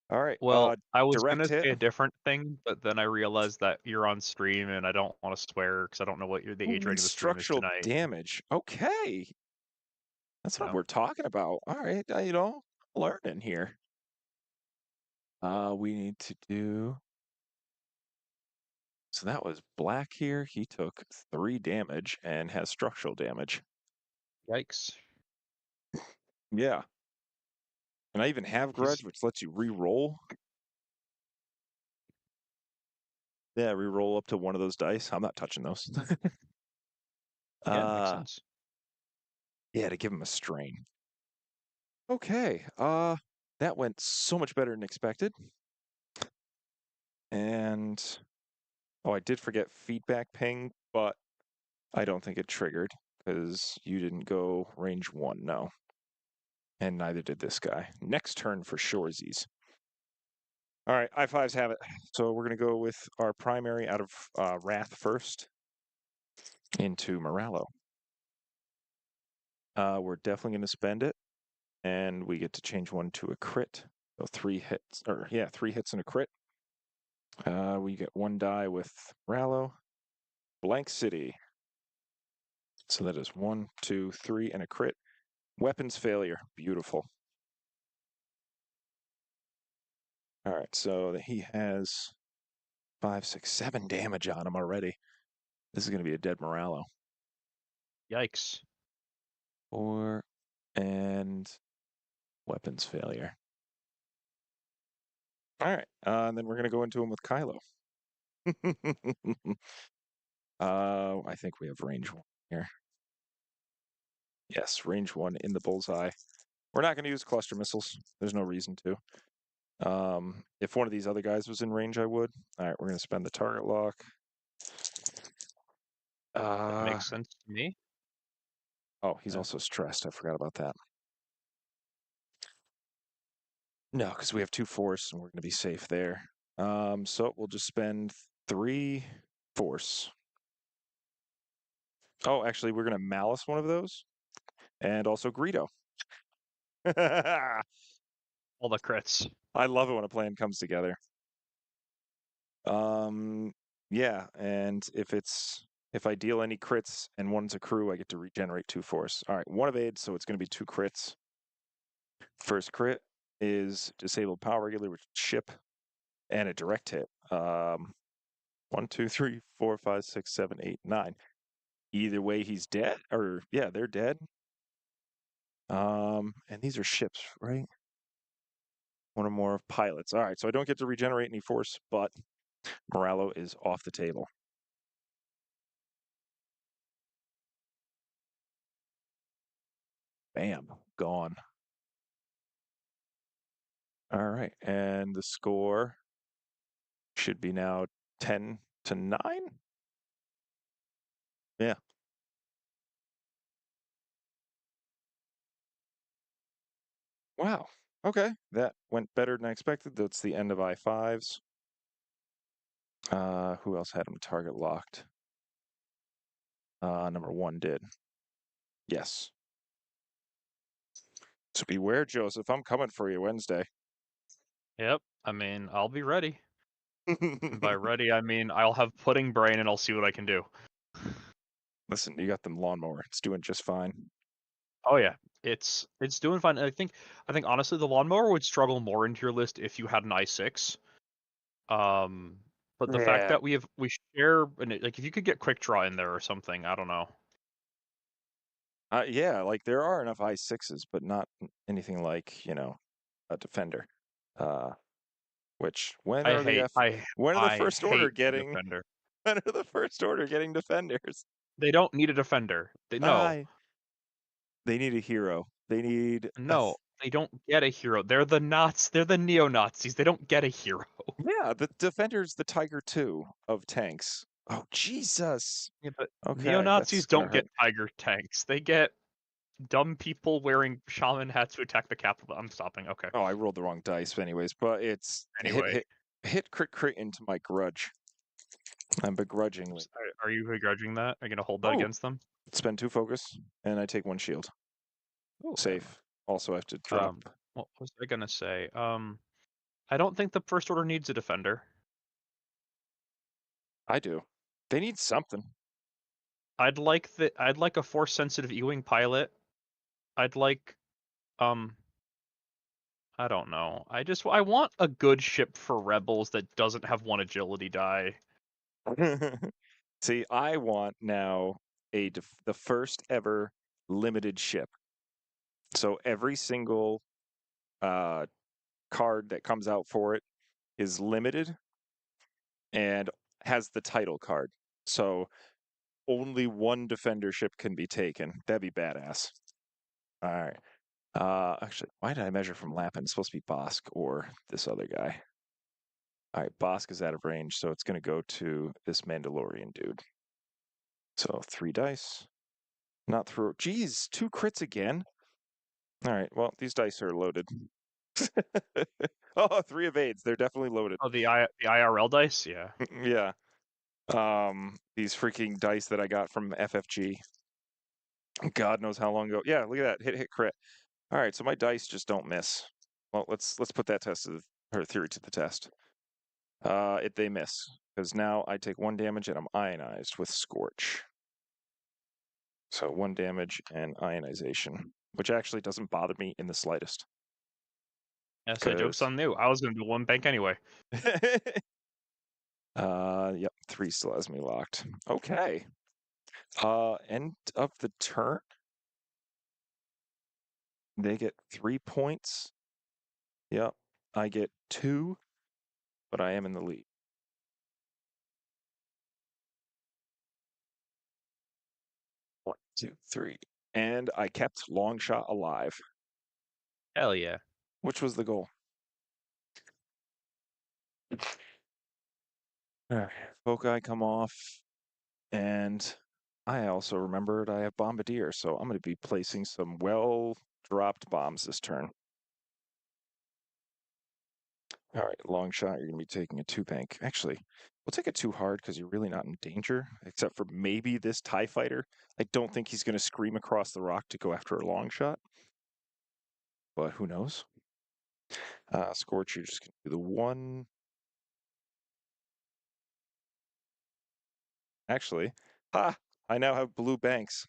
All right. Well, I was Direct gonna hit. say a different thing, but then I realized that you're on stream, and I don't want to swear because I don't know what the age Holy rating of the stream is structural tonight. damage. Okay. That's what No. we're talking about. All right. Learning here. We need to do. So that was black here. He took 3 damage and has structural damage. Yikes. Yeah. And I even have He's Grudge, which lets you re-roll. Yeah, re-roll up to one of those dice. I'm not touching those. yeah, it makes uh, sense. yeah, to give him a strain. Okay. That went so much better than expected. And oh, I did forget feedback ping, but I don't think it triggered because you didn't go range 1, no. And neither did this guy. Next turn for Shoresies. All right, I5s have it. So we're going to go with our primary out of Wrath first into Moralo. We're definitely going to spend it, and we get to change 1 to a crit. So 3 hits, 3 hits and a crit. We get 1 die with Moralo. Blank City. So that is 1, 2, 3, and a crit. Weapons failure. Beautiful. All right, so he has 5, 6, 7 damage on him already. This is going to be a dead Moralo. Yikes. 4 and weapons failure. All right, and then we're going to go into him with Kylo. I think we have range 1 here. Yes, range 1 in the bullseye. We're not going to use cluster missiles. There's no reason to. If one of these other guys was in range, I would. All right, we're going to spend the target lock. That makes sense to me. Oh, he's Yeah. also stressed. I forgot about that. No, because we have 2 force and we're going to be safe there. So we'll just spend 3 force. Oh, actually, we're going to malice one of those, and also Greedo. All the crits. I love it when a plan comes together. Yeah, and if I deal any crits and one's a crew, I get to regenerate 2 force. All right, 1 evade, so it's going to be 2 crits. First crit is disabled power regular with ship and a direct hit. 1, 2, 3, 4, 5, 6, 7, 8, 9. Either way, he's dead, or yeah, they're dead. And these are ships, right? 1 or more pilots. All right, so I don't get to regenerate any force, but Moralo is off the table. Bam, gone. All right, and the score should be now 10-9. Yeah. Wow. Okay, that went better than I expected. That's the end of I5s. Who else had him target locked? Number 1 did. Yes. So beware, Joseph. I'm coming for you Wednesday. Yep. I mean, I'll be ready. And by ready, I mean I'll have pudding brain and I'll see what I can do. Listen, you got the lawnmower. It's doing just fine. Oh yeah, it's doing fine. I think honestly the lawnmower would struggle more into your list if you had an i6. Um, but the fact Yeah. that we share like if you could get quick draw in there or something, I don't know. Yeah, like there are enough i6s, but not anything like, a Defender. Uh, which I hate I when are the I First Order hate the getting defender. when are the First Order getting Defenders? They don't need a defender. They no. I they need a hero. They need No, they don't get a hero. They're the Nazis. They're the neo-Nazis. They don't get a hero. yeah, the Defender's the Tiger 2 of tanks. Oh, Jesus. Yeah, but Okay, that's neo-Nazis gonna don't get hurt. tiger tanks. They get dumb people wearing shaman hats who attack the capital. I'm stopping. Okay. Oh, I rolled the wrong dice anyways, but it's Anyway, hit crit into my grudge. I'm begrudgingly. are you begrudging that? Are you gonna hold that Oh, against them? spend 2 focus, and I take 1 shield. Oh, okay. Safe. Also, I have to drop. Um, what was I gonna say? I don't think the First Order needs a defender. I do. They need something. I'd like a force sensitive E-wing pilot. I'd like um I don't know. I want a good ship for rebels that doesn't have one agility die. See, I want now the first ever limited ship. So every single uh, card that comes out for it is limited and has the title card. So only one defender ship can be taken. That'd be badass. All right. Actually, why did I measure from Lapin? It's supposed to be Bosk or this other guy. All right, Bosk is out of range, so it's going to go to this Mandalorian dude. So 3 dice. Not through. Geez, 2 crits again. All right, well, these dice are loaded. Oh, 3 evades. They're definitely loaded. Oh, the IRL dice, yeah. Yeah. These freaking dice that I got from FFG. God knows how long ago. Yeah, look at that. Hit crit. All right, so my dice just don't miss. Well, let's put that theory to the test. They miss because now I take 1 damage and I'm ionized with Scorch. So 1 damage and ionization, which actually doesn't bother me in the slightest. Yeah, so joke's Because on you. I was gonna do one bank anyway. yep, 3 still has me locked. Okay. End of the turn. They get 3 points. Yep. I get 2, but I am in the lead. 1, 2, 3. And I kept long shot alive, Hell yeah. which was the goal. Foci come off, and I also remembered I have Bombardier, so I'm going to be placing some well-dropped bombs this turn. All right, long shot, you're going to be taking a 2 bank. Actually, we'll take a 2 hard because you're really not in danger, except for maybe this TIE fighter. I don't think he's going to scream across the rock to go after a long shot, but who knows? Scorch, you're just going to do the 1. Actually, I now have blue banks.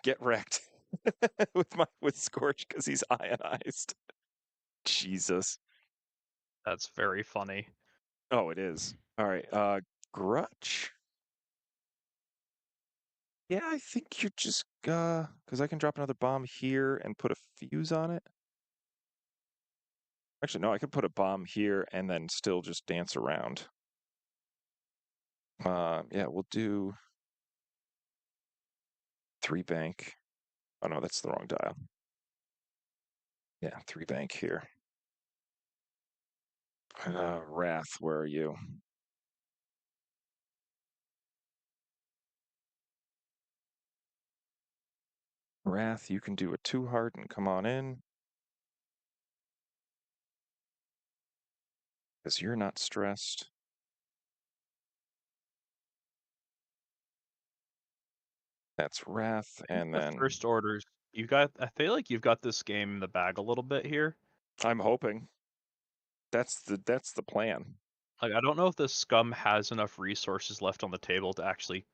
Get wrecked with Scorch because he's ionized. Jesus. That's very funny. Oh, it is. All right. Grudge. Yeah, I think you're just because I can drop another bomb here and put a fuse on it. Actually, no, I could put a bomb here and then still just dance around. Yeah, we'll do 3 bank. Oh no, that's the wrong dial. Yeah, 3 bank here. Wrath, where are you? Wrath, you can do a 2 hard and come on in. Because you're not stressed. That's Wrath, I think and the then First Orders, I feel like you've got this game in the bag a little bit here. I'm hoping. That's the plan. Like, I don't know if the scum has enough resources left on the table to actually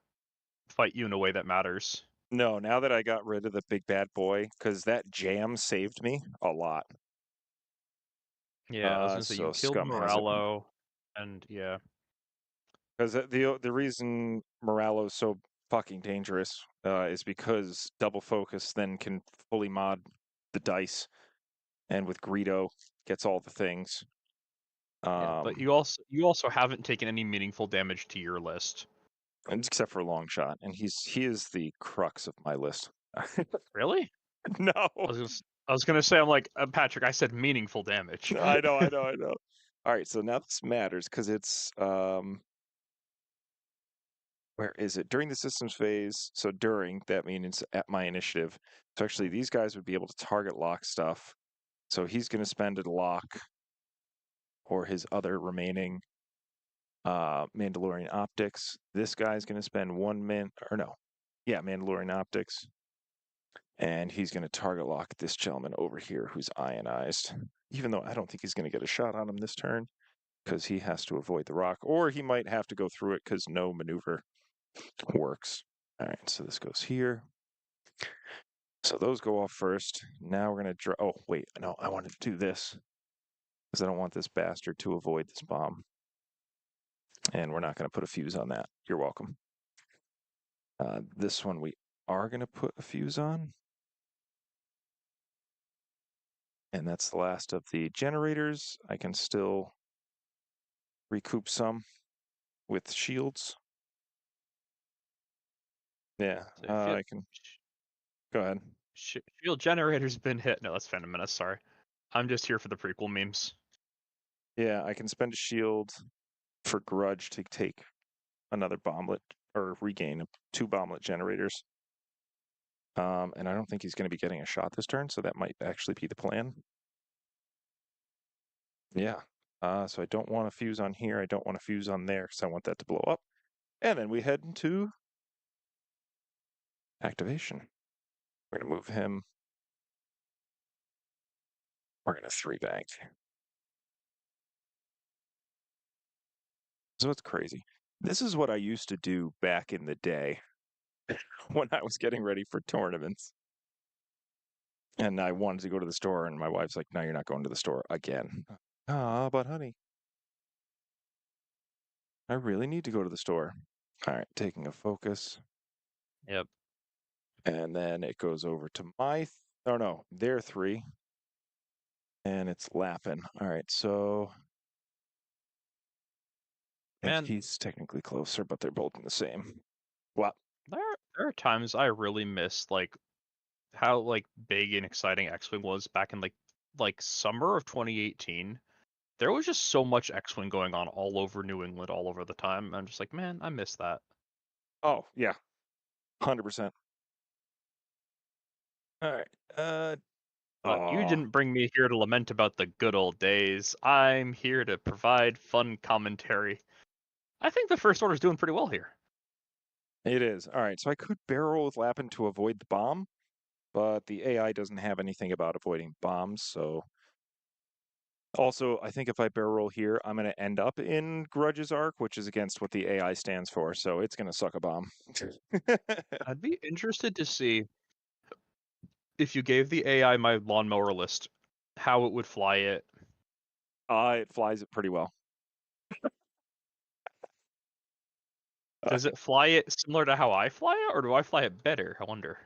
fight you in a way that matters. No, now that I got rid of the big bad boy, because that jam saved me a lot. Yeah, I was gonna say you So killed Scum has it. Morello, and yeah, Because the reason Morallo's so fucking dangerous is because double focus then can fully mod the dice, and with Greedo gets all the things. yeah, but Um, you also haven't taken any meaningful damage to your list. except for long shot, and he is the crux of my list. Really? No, I was gonna say I'm like Patrick. I said meaningful damage. I know, I know, I know. All right, so now this matters because it's where is it? During the systems phase. So during, that means at my initiative. So actually, these guys would be able to target lock stuff. So he's going to spend a lock or his other remaining Mandalorian optics. This guy's going to spend Mandalorian optics. And he's going to target lock this gentleman over here who's ionized. Even though I don't think he's going to get a shot on him this turn because he has to avoid the rock, or he might have to go through it because no maneuver works. All right, so this goes here. So those go off first. Now we're going to draw. Oh, wait. No, I wanted to do this because I don't want this bastard to avoid this bomb. And we're not going to put a fuse on that. You're welcome. This one we are going to put a fuse on. And that's the last of the generators. I can still recoup some with shields. Yeah, So I can. Go ahead. Shield generator's been hit. No, that's Phantom Menace. Sorry, I'm just here for the prequel memes. Yeah, I can spend a shield for Grudge to take another bomblet or regain 2 bomblet generators. And I don't think he's going to be getting a shot this turn, so that might actually be the plan. Yeah. So I don't want to fuse on here. I don't want to fuse on there because I want that to blow up. And then we head into activation. We're going to move him. We're going to 3-bank. So it's crazy. This is what I used to do back in the day when I was getting ready for tournaments. And I wanted to go to the store, and my wife's like, "No, you're not going to the store again." Ah, but honey, I really need to go to the store. All right, taking a focus. Yep. And then it goes over to oh no, their 3. And it's laughing. All right, so I think Man, he's technically closer, but they're both in the same. Well, there are times I really miss like how like big and exciting X-Wing was back in like summer of 2018. There was just so much X-Wing going on all over New England all over the time. I'm just like, man, I miss that. oh yeah, 100%. All right. But you Oh, didn't bring me here to lament about the good old days. I'm here to provide fun commentary. I think the First Order's doing pretty well here. it is. All right, so I could barrel with Lappin to avoid the bomb, but the AI doesn't have anything about avoiding bombs, so also, I think if I barrel roll here, I'm going to end up in Grudge's arc, which is against what the AI stands for, so it's going to suck a bomb. I'd be interested to see if you gave the AI my lawnmower list, how it would fly it. It flies it pretty well. Uh, Does it fly it similar to how I fly it, or do I fly it better? I wonder.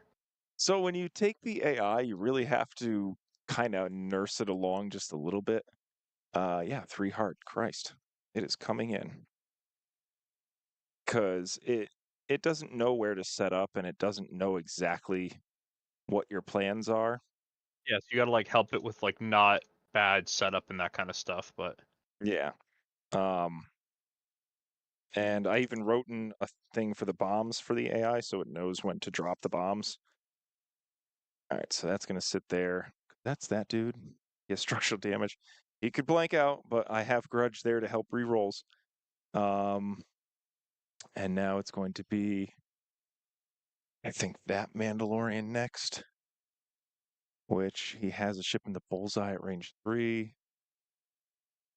so when you take the AI, you really have to kind of nurse it along just a little bit. Yeah, 3 heart. Christ, it is coming in because it doesn't know where to set up and it doesn't know exactly what your plans are. Yeah, so you gotta like help it with like not bad setup and that kind of stuff. But Yeah. Um, And I even wrote in a thing for the bombs for the AI so it knows when to drop the bombs. All right, so that's going to sit there. That's that dude. He has structural damage. He could blank out, but I have Grudge there to help re-rolls. And now it's going to be, I think, that Mandalorian next, which he has a ship in the bullseye at range 3.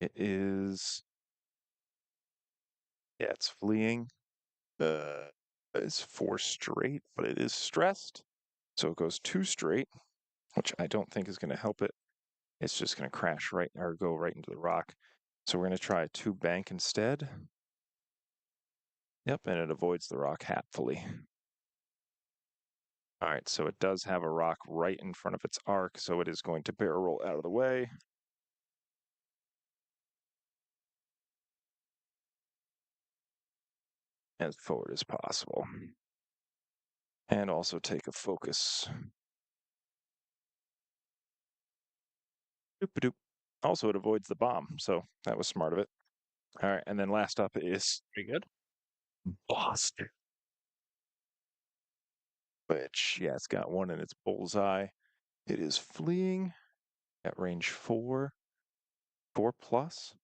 It is, yeah, it's fleeing. It's 4 straight, but it is stressed. So it goes 2 straight, which I don't think is going to help it. It's just going to crash right or go right into the rock. So we're going to try a 2 bank instead. Yep, and it avoids the rock happily. All right, so it does have a rock right in front of its arc, so it is going to barrel roll out of the way. As forward as possible. And also take a focus. Doop-a-doop. Also, it avoids the bomb, so that was smart of it. All right, and then last up is Pretty good. Boston. Which, yeah, it's got one in its bullseye. It is fleeing at range 4, 4 plus.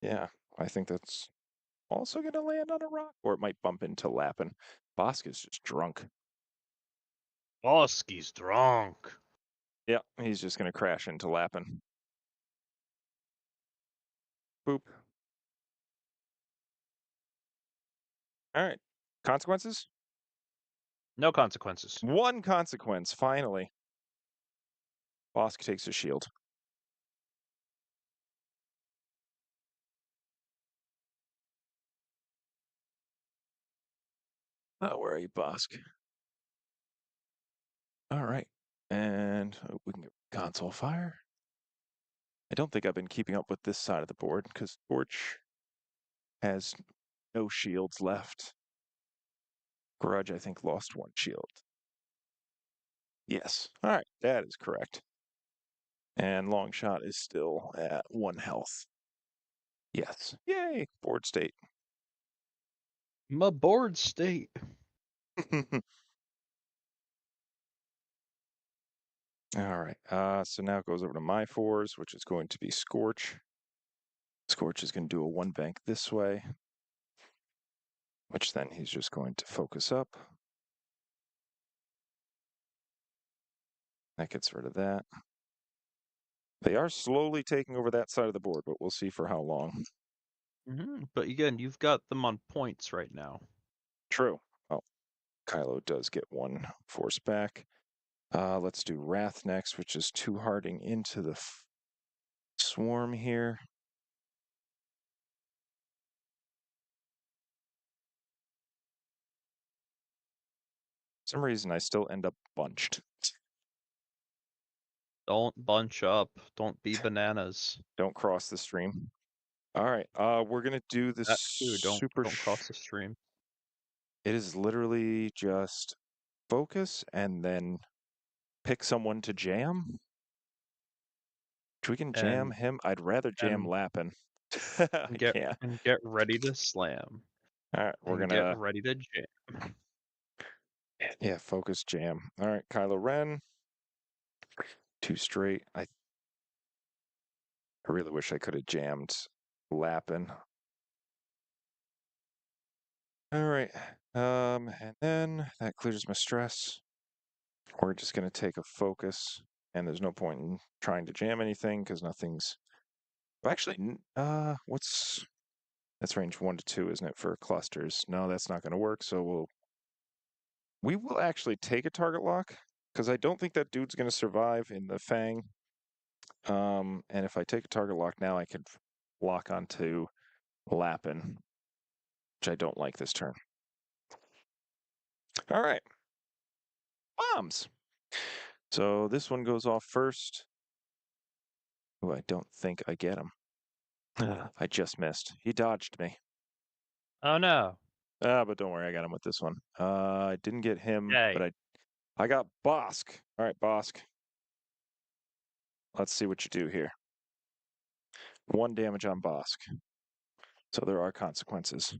Yeah, I think that's also going to land on a rock, or it might bump into Lappin. Bosk is just drunk. Bosky's drunk. Yeah, he's just going to crash into Lappin. Boop. All right. Consequences? No consequences. 1 consequence, finally. Bosk takes a shield. Oh, where are you, Bosk? All right. And we can get console fire. I don't think I've been keeping up with this side of the board because Torch has no shields left. Grudge, I think, lost 1 shield. Yes. All right. That is correct. And Longshot is still at 1 health. Yes. Yay. Board state. My board state. All right. So now it goes over to my 4s, which is going to be Scorch. Scorch is going to do a 1 bank this way, which then he's just going to focus up. That gets rid of that. They are slowly taking over that side of the board, but we'll see for how long. But again, you've got them on points right now. True. Oh, Kylo does get 1 force back. Let's do Wrath next, which is 2 harding into the swarm here. For some reason, I still end up bunched. Don't bunch up. Don't be bananas. Don't cross the stream. All right, we're gonna do the That too. Don't super. cross the stream. It is literally just focus and then pick someone to jam. Which we can jam And him. I'd rather jam and Lappin. I get can't. and get ready to slam. All right, we're And get gonna ready to jam. focus jam. All right, Kylo Ren. 2 straight. I really wish I could have jammed Lappin. All right. And then that clears my stress. We're just gonna take a focus, and there's no point in trying to jam anything because nothing's. Well, actually, what's that's range 1 to 2, isn't it, for clusters? No, that's not gonna work. So we will actually take a target lock because I don't think that dude's gonna survive in the Fang. And if I take a target lock now, I can lock onto Lappin, which I don't like this turn. All right. Bombs. So this one goes off first. Oh, I don't think I get him. I just missed. He dodged me. Oh no. But don't worry, I got him with this one. I didn't get him, Yay. but I got Bosk. All right, Bosk. Let's see what you do here. 1 damage on Bosk. So there are consequences.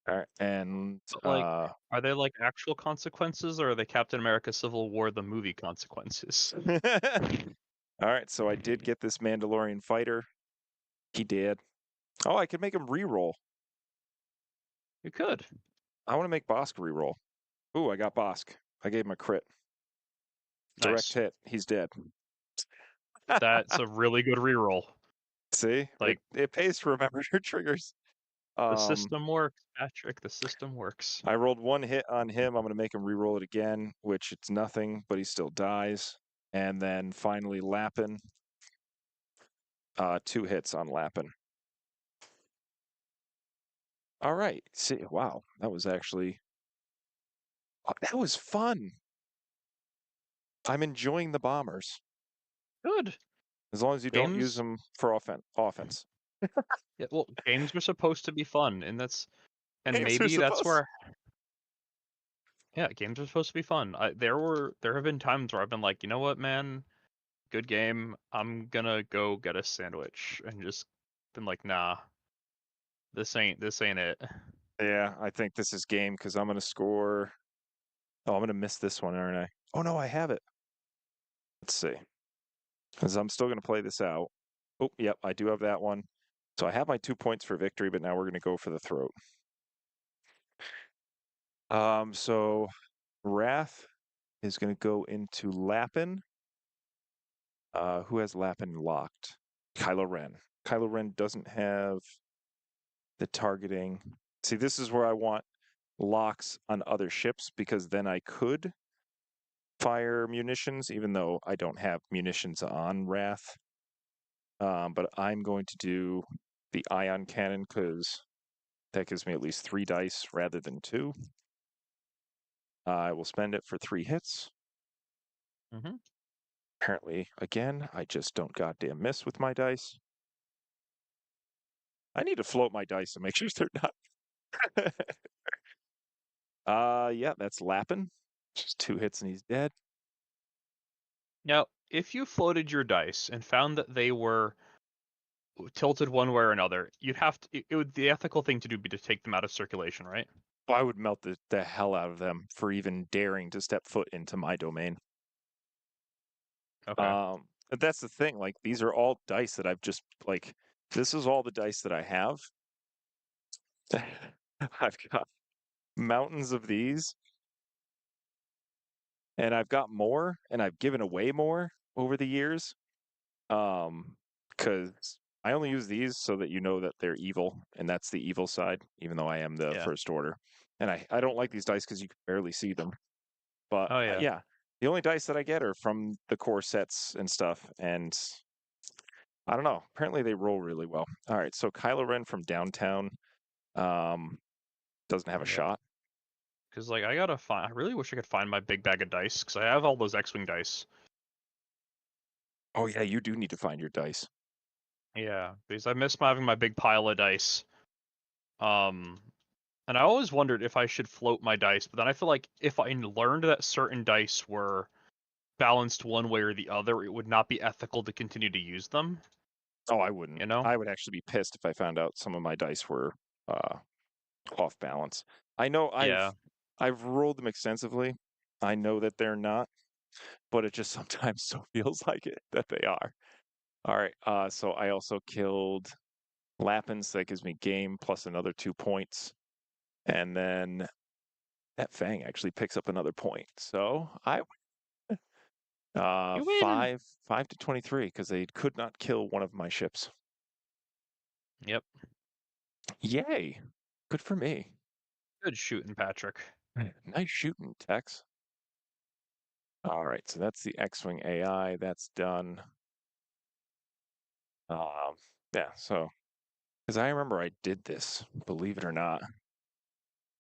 All right, and But are they like actual consequences, or are they Captain America Civil War the movie consequences? all right, so I did get this Mandalorian fighter. He did. Oh, I could make him re-roll. You could. I want to make Bosk re-roll. Ooh, I got Bosk. I gave him a crit. Direct Nice. hit. He's dead. That's a really good reroll. See, Like, it pays to remember your triggers. the Um, system works, Patrick. The system works. I rolled one hit on him. I'm going to make him re-roll it again, which it's nothing, but he still dies. And then finally Lappin, 2 hits on Lappin. All right. See, wow, that was actually that was fun. I'm enjoying the bombers Good. as long as you don't use Games. them for offense. Yeah, well, games are supposed to be fun, and Games are maybe that's supposed. where. Yeah, games are supposed to be fun. There have been times where I've been like, you know what, man, good game. I'm gonna go get a sandwich, and just been like, nah, this ain't it. Yeah, I think this is game because I'm going to score. Oh, I'm going to miss this one, aren't I? Oh no, I have it. Let's see. Because I'm still going to play this out. Oh, yep, I do have that one. So I have my 2 points for victory, but now we're going to go for the throat. So Wrath is going to go into Lappin. Who has Lappin locked? Kylo Ren. Kylo Ren doesn't have the targeting. See, this is where I want locks on other ships because then I could fire munitions, even though I don't have munitions on Wrath. But I'm going to do the ion cannon because that gives me at least 3 dice rather than 2. I will spend it for 3 hits. Mm-hmm. Apparently, again, I just don't goddamn miss with my dice. I need to float my dice and make sure they're not. Yeah, that's Lappin. Just 2 hits and he's dead. Now, if you floated your dice and found that they were tilted one way or another, you'd have to. It would the ethical thing to do be to take them out of circulation, right? I would melt the hell out of them for even daring to step foot into my domain. Okay. That's the thing. Like, these are all dice that I've just, like, this is all the dice that I have. I've got mountains of these, and I've got more, and I've given away more over the years. Because I only use these so that you know that they're evil, and that's the evil side, even though I am the Yeah. First Order. And I don't like these dice because you can barely see them. But Oh yeah. yeah, the only dice that I get are from the core sets and stuff, and I don't know. Apparently they roll really well. All right, so Kylo Ren from downtown um, doesn't have a Yep. shot. Because like I gotta find. I really wish I could find my big bag of dice because I have all those X-wing dice. Oh yeah, you do need to find your dice. Yeah, because I miss having my big pile of dice. Um, and I always wondered if I should float my dice, but then I feel like if I learned that certain dice were balanced one way or the other, it would not be ethical to continue to use them. Oh, I wouldn't. You know? I would actually be pissed if I found out some of my dice were uh, off balance. I know Yeah. I've rolled them extensively. I know that they're not, but it just sometimes so feels like it that they are. All right. So I also killed Lappins. That gives me game plus another 2 points, and then that Fang actually picks up another point. So I You win. 5 to 23 because they could not kill one of my ships. Yep. Yay! Good for me. Good shooting, Patrick. Nice shooting, Tex. All right, so that's the X-Wing AI. That's done. Um, yeah, so because I remember I did this, believe it or not,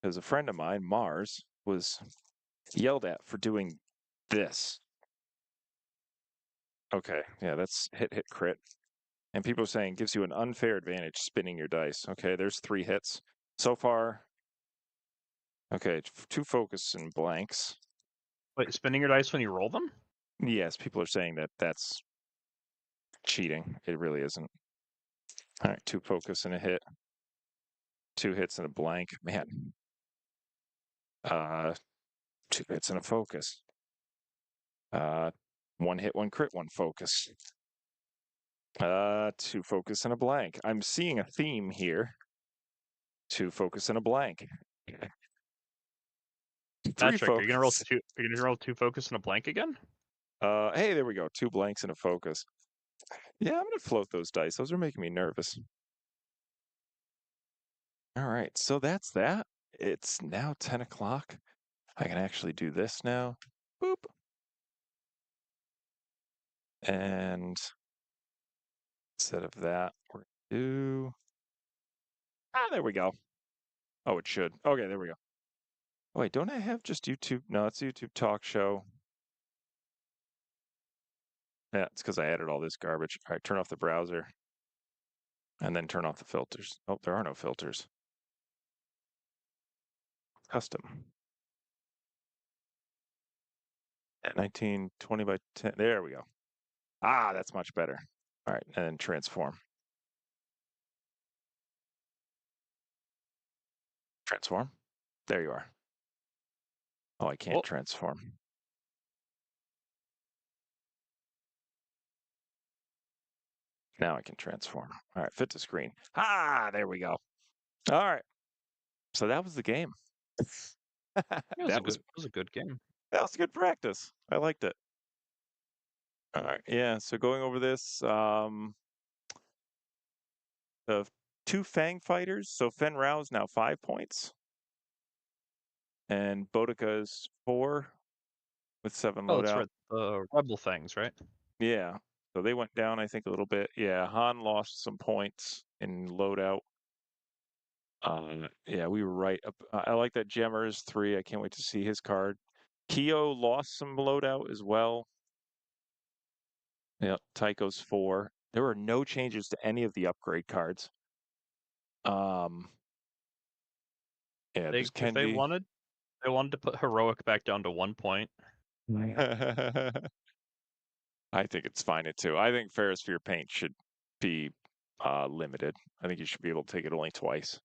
because a friend of mine, Mars, was yelled at for doing this. Okay, yeah, that's hit crit. And people are saying gives you an unfair advantage spinning your dice. Okay, there's 3 hits. So far, okay, 2 focus and blanks. Wait, spinning your dice when you roll them? Yes, people are saying that that's cheating. It really isn't. All right, 2 focus and a hit. 2 hits and a blank. Man, 2 hits and a focus. Uh, 1 hit, 1 crit, 1 focus. 2 focus and a blank. I'm seeing a theme here. 2 focus and a blank. Three Patrick, are you gonna roll focus. two? Are you gonna roll 2 focus and a blank again? Hey, there we go. 2 blanks and a focus. Yeah, I'm gonna float those dice. Those are making me nervous. All right, so that's that. It's now 10 o'clock. I can actually do this now. Boop. And instead of that, we're gonna do. Ah, there we go. Oh, it should. Okay, there we go. Oh, wait, don't I have just YouTube? No, it's YouTube talk show. Yeah, it's because I added all this garbage. All right, turn off the browser and then turn off the filters. Oh, there are no filters. Custom. At 1920 by 10. There we go. Ah, that's much better. All right, and then transform. Transform. There you are. Oh, I can't Well, transform. Now I can transform. All right, fit to screen. Ah, there we go. All right. So that was the game. That was it was a good game. good practice. I liked it. All right. Yeah. So going over this, the two Fang fighters. So Fen Rao's now 5 points, and Boudica's 4 with 7 Oh, that's loadout. right. The Rebel things, right? Yeah. So they went down, I think, a little bit. Yeah. Han lost some points in loadout. Yeah, we were right. I like that Gemmer is 3. I can't wait to see his card. Keo lost some loadout as well. Yeah, Tycho's 4. There were no changes to any of the upgrade cards. Um, yeah, They just if Kendi. they wanted to put heroic back down to 1 point. I think it's fine at 2. I think Ferrosphere paint should be limited. I think you should be able to take it only twice,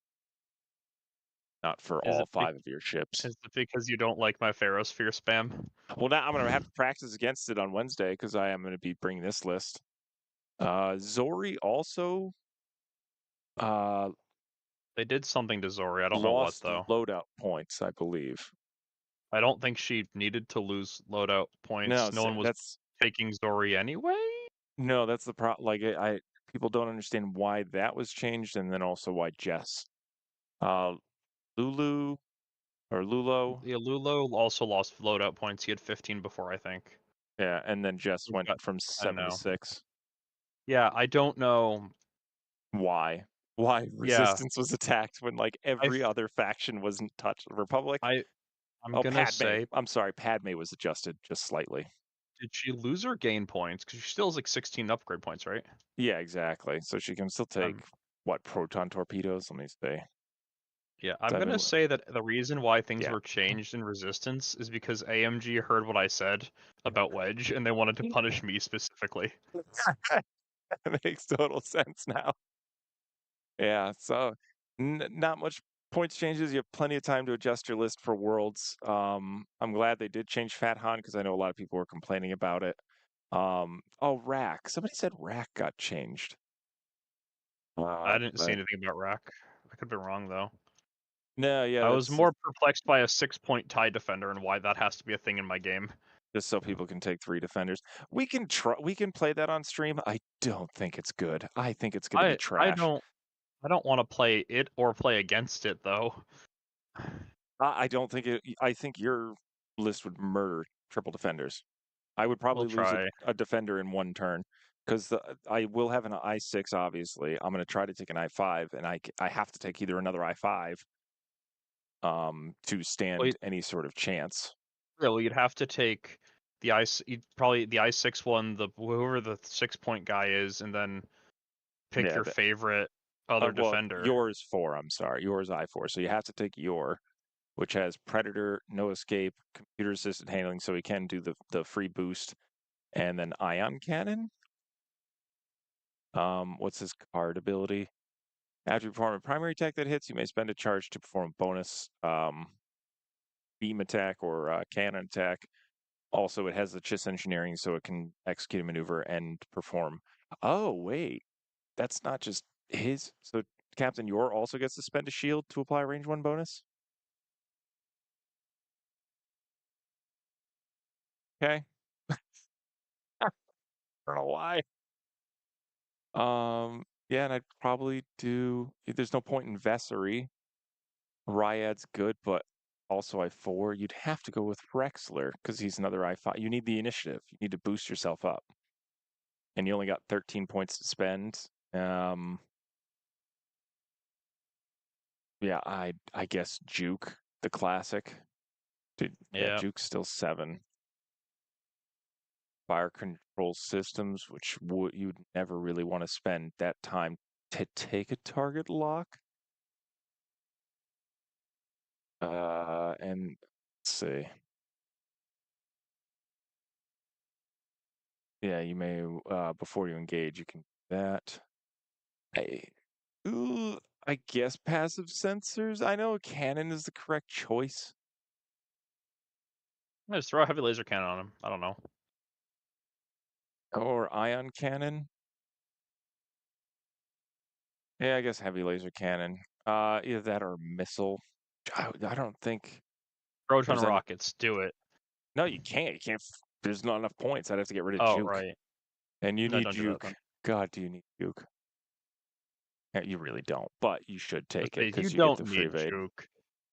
not for Is all it be- 5 of your ships. is it because you don't like my Ferrosphere spam? Well, now I'm going to have to practice against it on Wednesday because I am going to be bringing this list. Zori also uh, They did something to Zori. I don't know what lost though. loadout points, I believe. I don't think she needed to lose loadout No, points. No one was that's taking Zori anyway. no, that's the problem. Like I people don't understand why that was changed, and then also why Jess, uh, Lulu or Lulo, Yeah, Lulo also lost loadout points. He had 15 before, I think. yeah, and then Jess went But from I 7 to know. 6. Yeah, I don't know. Why? Why Yeah, Resistance was attacked when like I every other faction wasn't touched? Republic. I I'm Oh, gonna Padme. say, I'm sorry, Padme was adjusted just slightly. did she lose or gain points? Because she still has like 16 upgrade points, right? Yeah, exactly. So she can still take Um, what proton torpedoes? Let me see. yeah, I'm Seven. gonna say that the reason why things Yeah. were changed in Resistance is because AMG heard what I said about Wedge, and they wanted to punish me specifically. It makes total sense now. Yeah. So not much points changes. You have plenty of time to adjust your list for worlds. I'm glad they did change Fat Han because I know a lot of people were complaining about it. Oh, Rack. Somebody said Rack got changed. I didn't see But anything about Rack. I could be wrong though. no, yeah, I was that's more perplexed by a 6-point tie defender and why that has to be a thing in my game. just so people can take 3 defenders. We can try. We can play that on stream. I don't think it's good. I think it's going to be I I trash. don't I don't want to play it or play against it though. I don't think it. I think your list would murder triple defenders. I would We'll probably lose try. a defender in one turn because I will have an I6. Obviously, I'm going to try to take an I5, and I have to take either another I5 to Well, stand any sort of chance. you'd have to take the you'd probably the I6 one, the whoever the 6-point guy is, and then pick Yeah. your favorite other Well, defender. yours 4. I'm sorry, yours I4. So you have to take your, which has Predator, no escape, computer assisted handling, so he can do the free boost, and then ion cannon. What's his card ability? After you perform a primary attack that hits, you may spend a charge to perform a bonus beam attack or cannon attack. Also, it has the Chiss engineering, so it can execute a maneuver and perform. Oh, wait. That's not just his. So Captain Yor also gets to spend a shield to apply a range 1 bonus? Okay. I don't know why. Yeah, and I'd probably do. There's no point in Vessery. Ryad's good, but also I4. You'd have to go with Rexler because he's another I5. You need the initiative. You need to boost yourself up, and you only got 13 points to spend. Um, yeah, I guess Juke, the classic. Dude, yeah, Yeah. Juke's still 7. Fire control systems, which you'd never really want to spend that time to take a target lock. And let's see. Yeah, you may before you engage, you can do that. I, ooh, I guess passive sensors. I know cannon is the correct choice. Just throw a heavy laser cannon on him. I don't know. Or ion cannon. Yeah, I guess heavy laser cannon. Either that or missile. I don't think Proton there's any. rockets. Do it. No, you can't. You can't. There's not enough points. I'd have to get rid of Oh, Juke. right. And you No, need don't do that then. Juke. God, do you need Juke? Yeah, you really don't, but you should take it You because you get don't the free need evade. juke.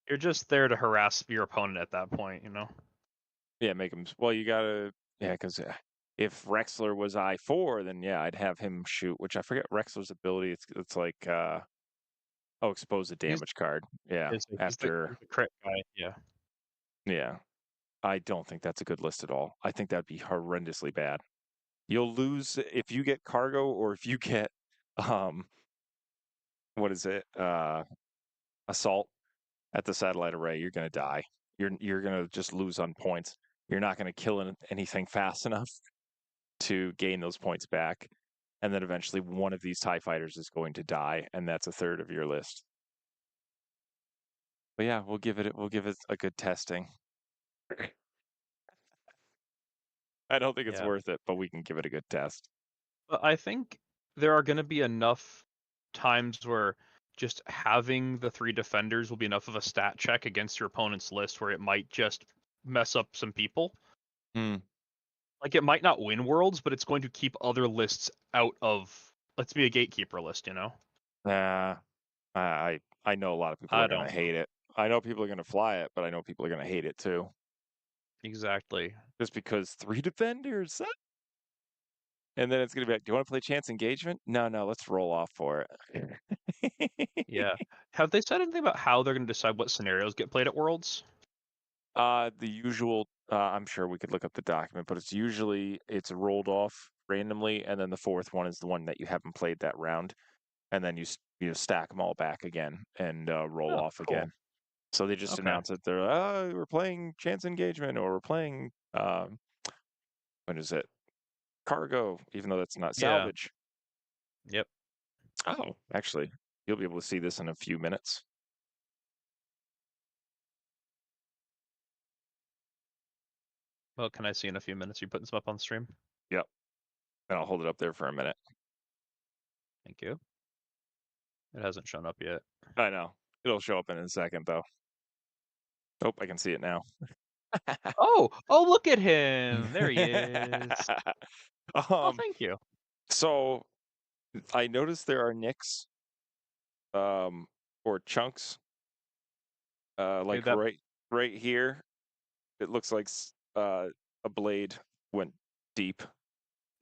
You're just there to harass your opponent at that point, Yeah, make him. Well, you gotta. Yeah, because if Rexler was I4, then yeah, I'd have him shoot. Which I forget Rexler's ability. It's like expose the He's damage card. Yeah, after. he's the crit guy. Yeah. Yeah, I don't think that's a good list at all. I think that'd be horrendously bad. You'll lose if you get cargo or if you get um what is it assault at the satellite array. You're gonna die. You're gonna just lose on points. You're not gonna kill anything fast enough to gain those points back. And then eventually one of these TIE fighters is going to die, and that's a third of your list. But yeah, we'll give it a good testing. I don't think it's Yeah. worth it, but we can give it a good test. But I think there are going to be enough times where just having the 3 defenders will be enough of a stat check against your opponent's list where it might just mess up some people. Hmm. Like it might not win worlds, but it's going to keep other lists out of. Let's be a gatekeeper list, Nah, I know a lot of people I are gonna don't know. hate it. I know people are gonna fly it, but I know people are gonna hate it too. Exactly. Just because 3 defenders, and then it's gonna be like, do you want to play chance engagement? No, no, let's roll off for it. Yeah. Have they said anything about how they're going to decide what scenarios get played at worlds? The usual. I'm sure we could look up the document, but it's rolled off randomly, and then the fourth one is the one that you haven't played that round, and then you stack them all back again and roll Oh, off cool. again. So they just Okay. announce it. They're we're playing chance engagement, or we're playing what is it, cargo, even though that's not Yeah. salvage. Yep. Oh, actually, you'll be able to see this in a few minutes. Well, can I see in a few minutes? You putting some up on the stream? Yep, and I'll hold it up there for a minute. Thank you. It hasn't shown up yet. I know it'll show up in a second though. Oh, I can see it now. Oh, look at him. There he is. Oh, um, thank you. so I noticed there are nicks, or chunks, Okay, like right here. It looks like a blade went deep.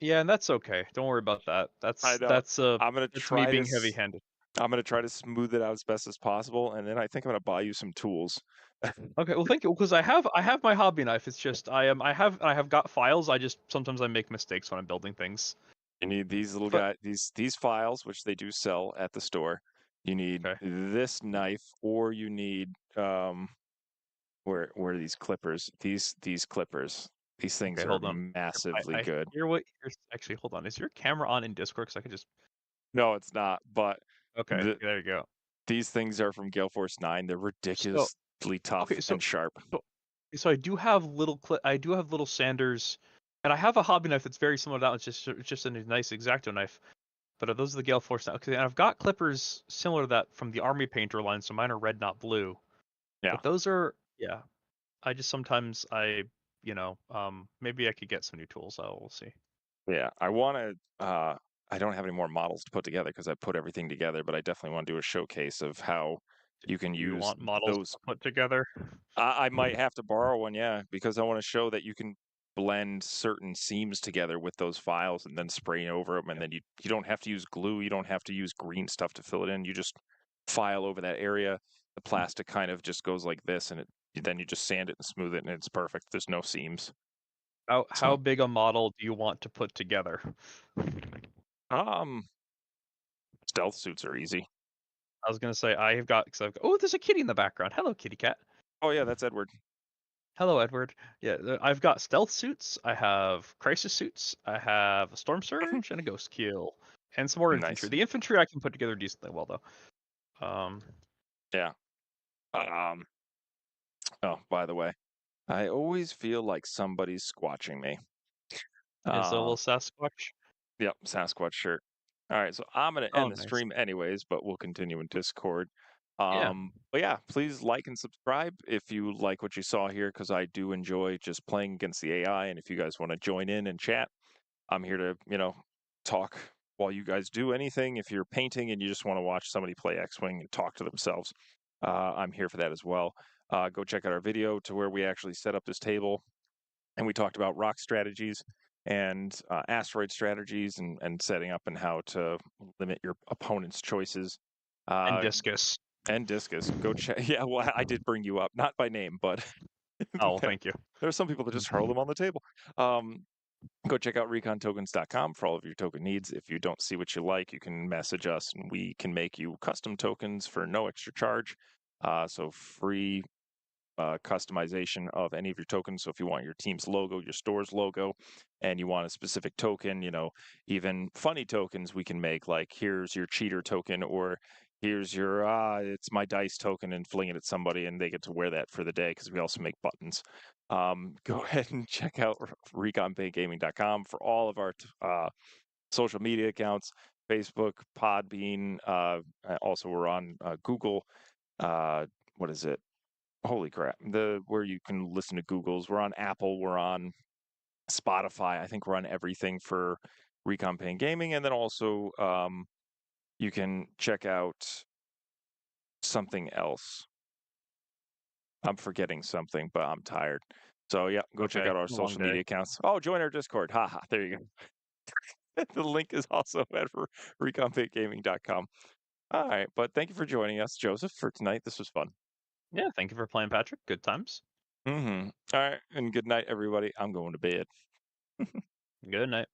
yeah, and that's okay. Don't worry about that. I That's know. that's uh I'm gonna that's me try to being heavy-handed. I'm gonna try to smooth it out as best as possible, and then I think I'm gonna buy you some tools. Okay, well, thank you. Because I have my hobby knife. It's just I have got files. I just sometimes I make mistakes when I'm building things. You need these little But guys, these files, which they do sell at the store. You need okay, this knife, or you need where are these clippers? These clippers. These things okay, are hold on. massively I good. hear what you're actually. Hold on. Is your camera on in Discord? Because I could just. No, it's not. But Okay, the there you go. these things are from Gale Force 9. They're So ridiculously tough okay, so and sharp. so so I do have little sanders, and I have a hobby knife that's very similar to that one. It's just a nice X-Acto knife. But those are the Gale Force now. Okay, and I've got clippers similar to that from the Army Painter line, so mine are red, not blue. Yeah. But those are, yeah. I just sometimes maybe I could get some new tools. We'll see. Yeah. I want to I don't have any more models to put together because I put everything together, but I definitely want to do a showcase of how you can Do you use want models those. put together? I might have to borrow one, yeah, because I want to show that you can blend certain seams together with those files and then spray over them, and Yeah. then you don't have to use glue, you don't have to use green stuff to fill it in. You just file over that area. The plastic kind of just goes like this, and then you just sand it and smooth it, and it's perfect. There's no seams. How So, big a model do you want to put together? um, stealth suits are easy. I was gonna say I've got because I've oh, there's a kitty in the background. Hello, kitty cat. Oh yeah, that's Edward. Hello, Edward. Yeah, I've got stealth suits. I have crisis suits. I have a storm surge and a ghost kill, and some more infantry. Nice. The infantry I can put together decently well though. Yeah. Um. Oh, by the way, I always feel like somebody's squatching me. Is a Uh, little Sasquatch. Yep, Sasquatch shirt. All right, so I'm gonna Oh, end the nice. stream anyways, but we'll continue in Discord. Yeah, But yeah, please like and subscribe if you like what you saw here, because I do enjoy just playing against the AI. And if you guys want to join in and chat, I'm here to, talk while you guys do anything. If you're painting and you just want to watch somebody play X-Wing and talk to themselves, I'm here for that as well. Go check out our video to where we actually set up this table and we talked about rock strategies and asteroid strategies and setting up and how to limit your opponent's choices. and Uh, discus. and discus, go check. Yeah, well, I did bring you up, not by name, but Oh, well, there, thank you. there are some people that just hurl them on the table. Um, Go check out recontokens.com for all of your token needs. If you don't see what you like, you can message us and we can make you custom tokens for no extra charge. So free customization of any of your tokens. So if you want your team's logo, your store's logo, and you want a specific token, even funny tokens we can make, like here's your cheater token, or here's your it's my dice token, and fling it at somebody, and they get to wear that for the day because we also make buttons. Go ahead and check out reconpaintgaming.com for all of our social media accounts. Facebook, Podbean. Also, we're on Google. What is it? Holy crap. The where you can listen to Google's. We're on Apple, we're on Spotify. I think we're on everything for Recon Pain Gaming. And then also you can check out something else. I'm forgetting something, but I'm tired. So yeah, go check Okay, out our long social day. media accounts. Oh, join our Discord. Haha, there you go. The link is also at reconpaintgaming.com. All right, but thank you for joining us, Joseph, for tonight. This was fun. Yeah, thank you for playing, Patrick. Good times. All right, and good night, everybody. I'm going to bed. Good night.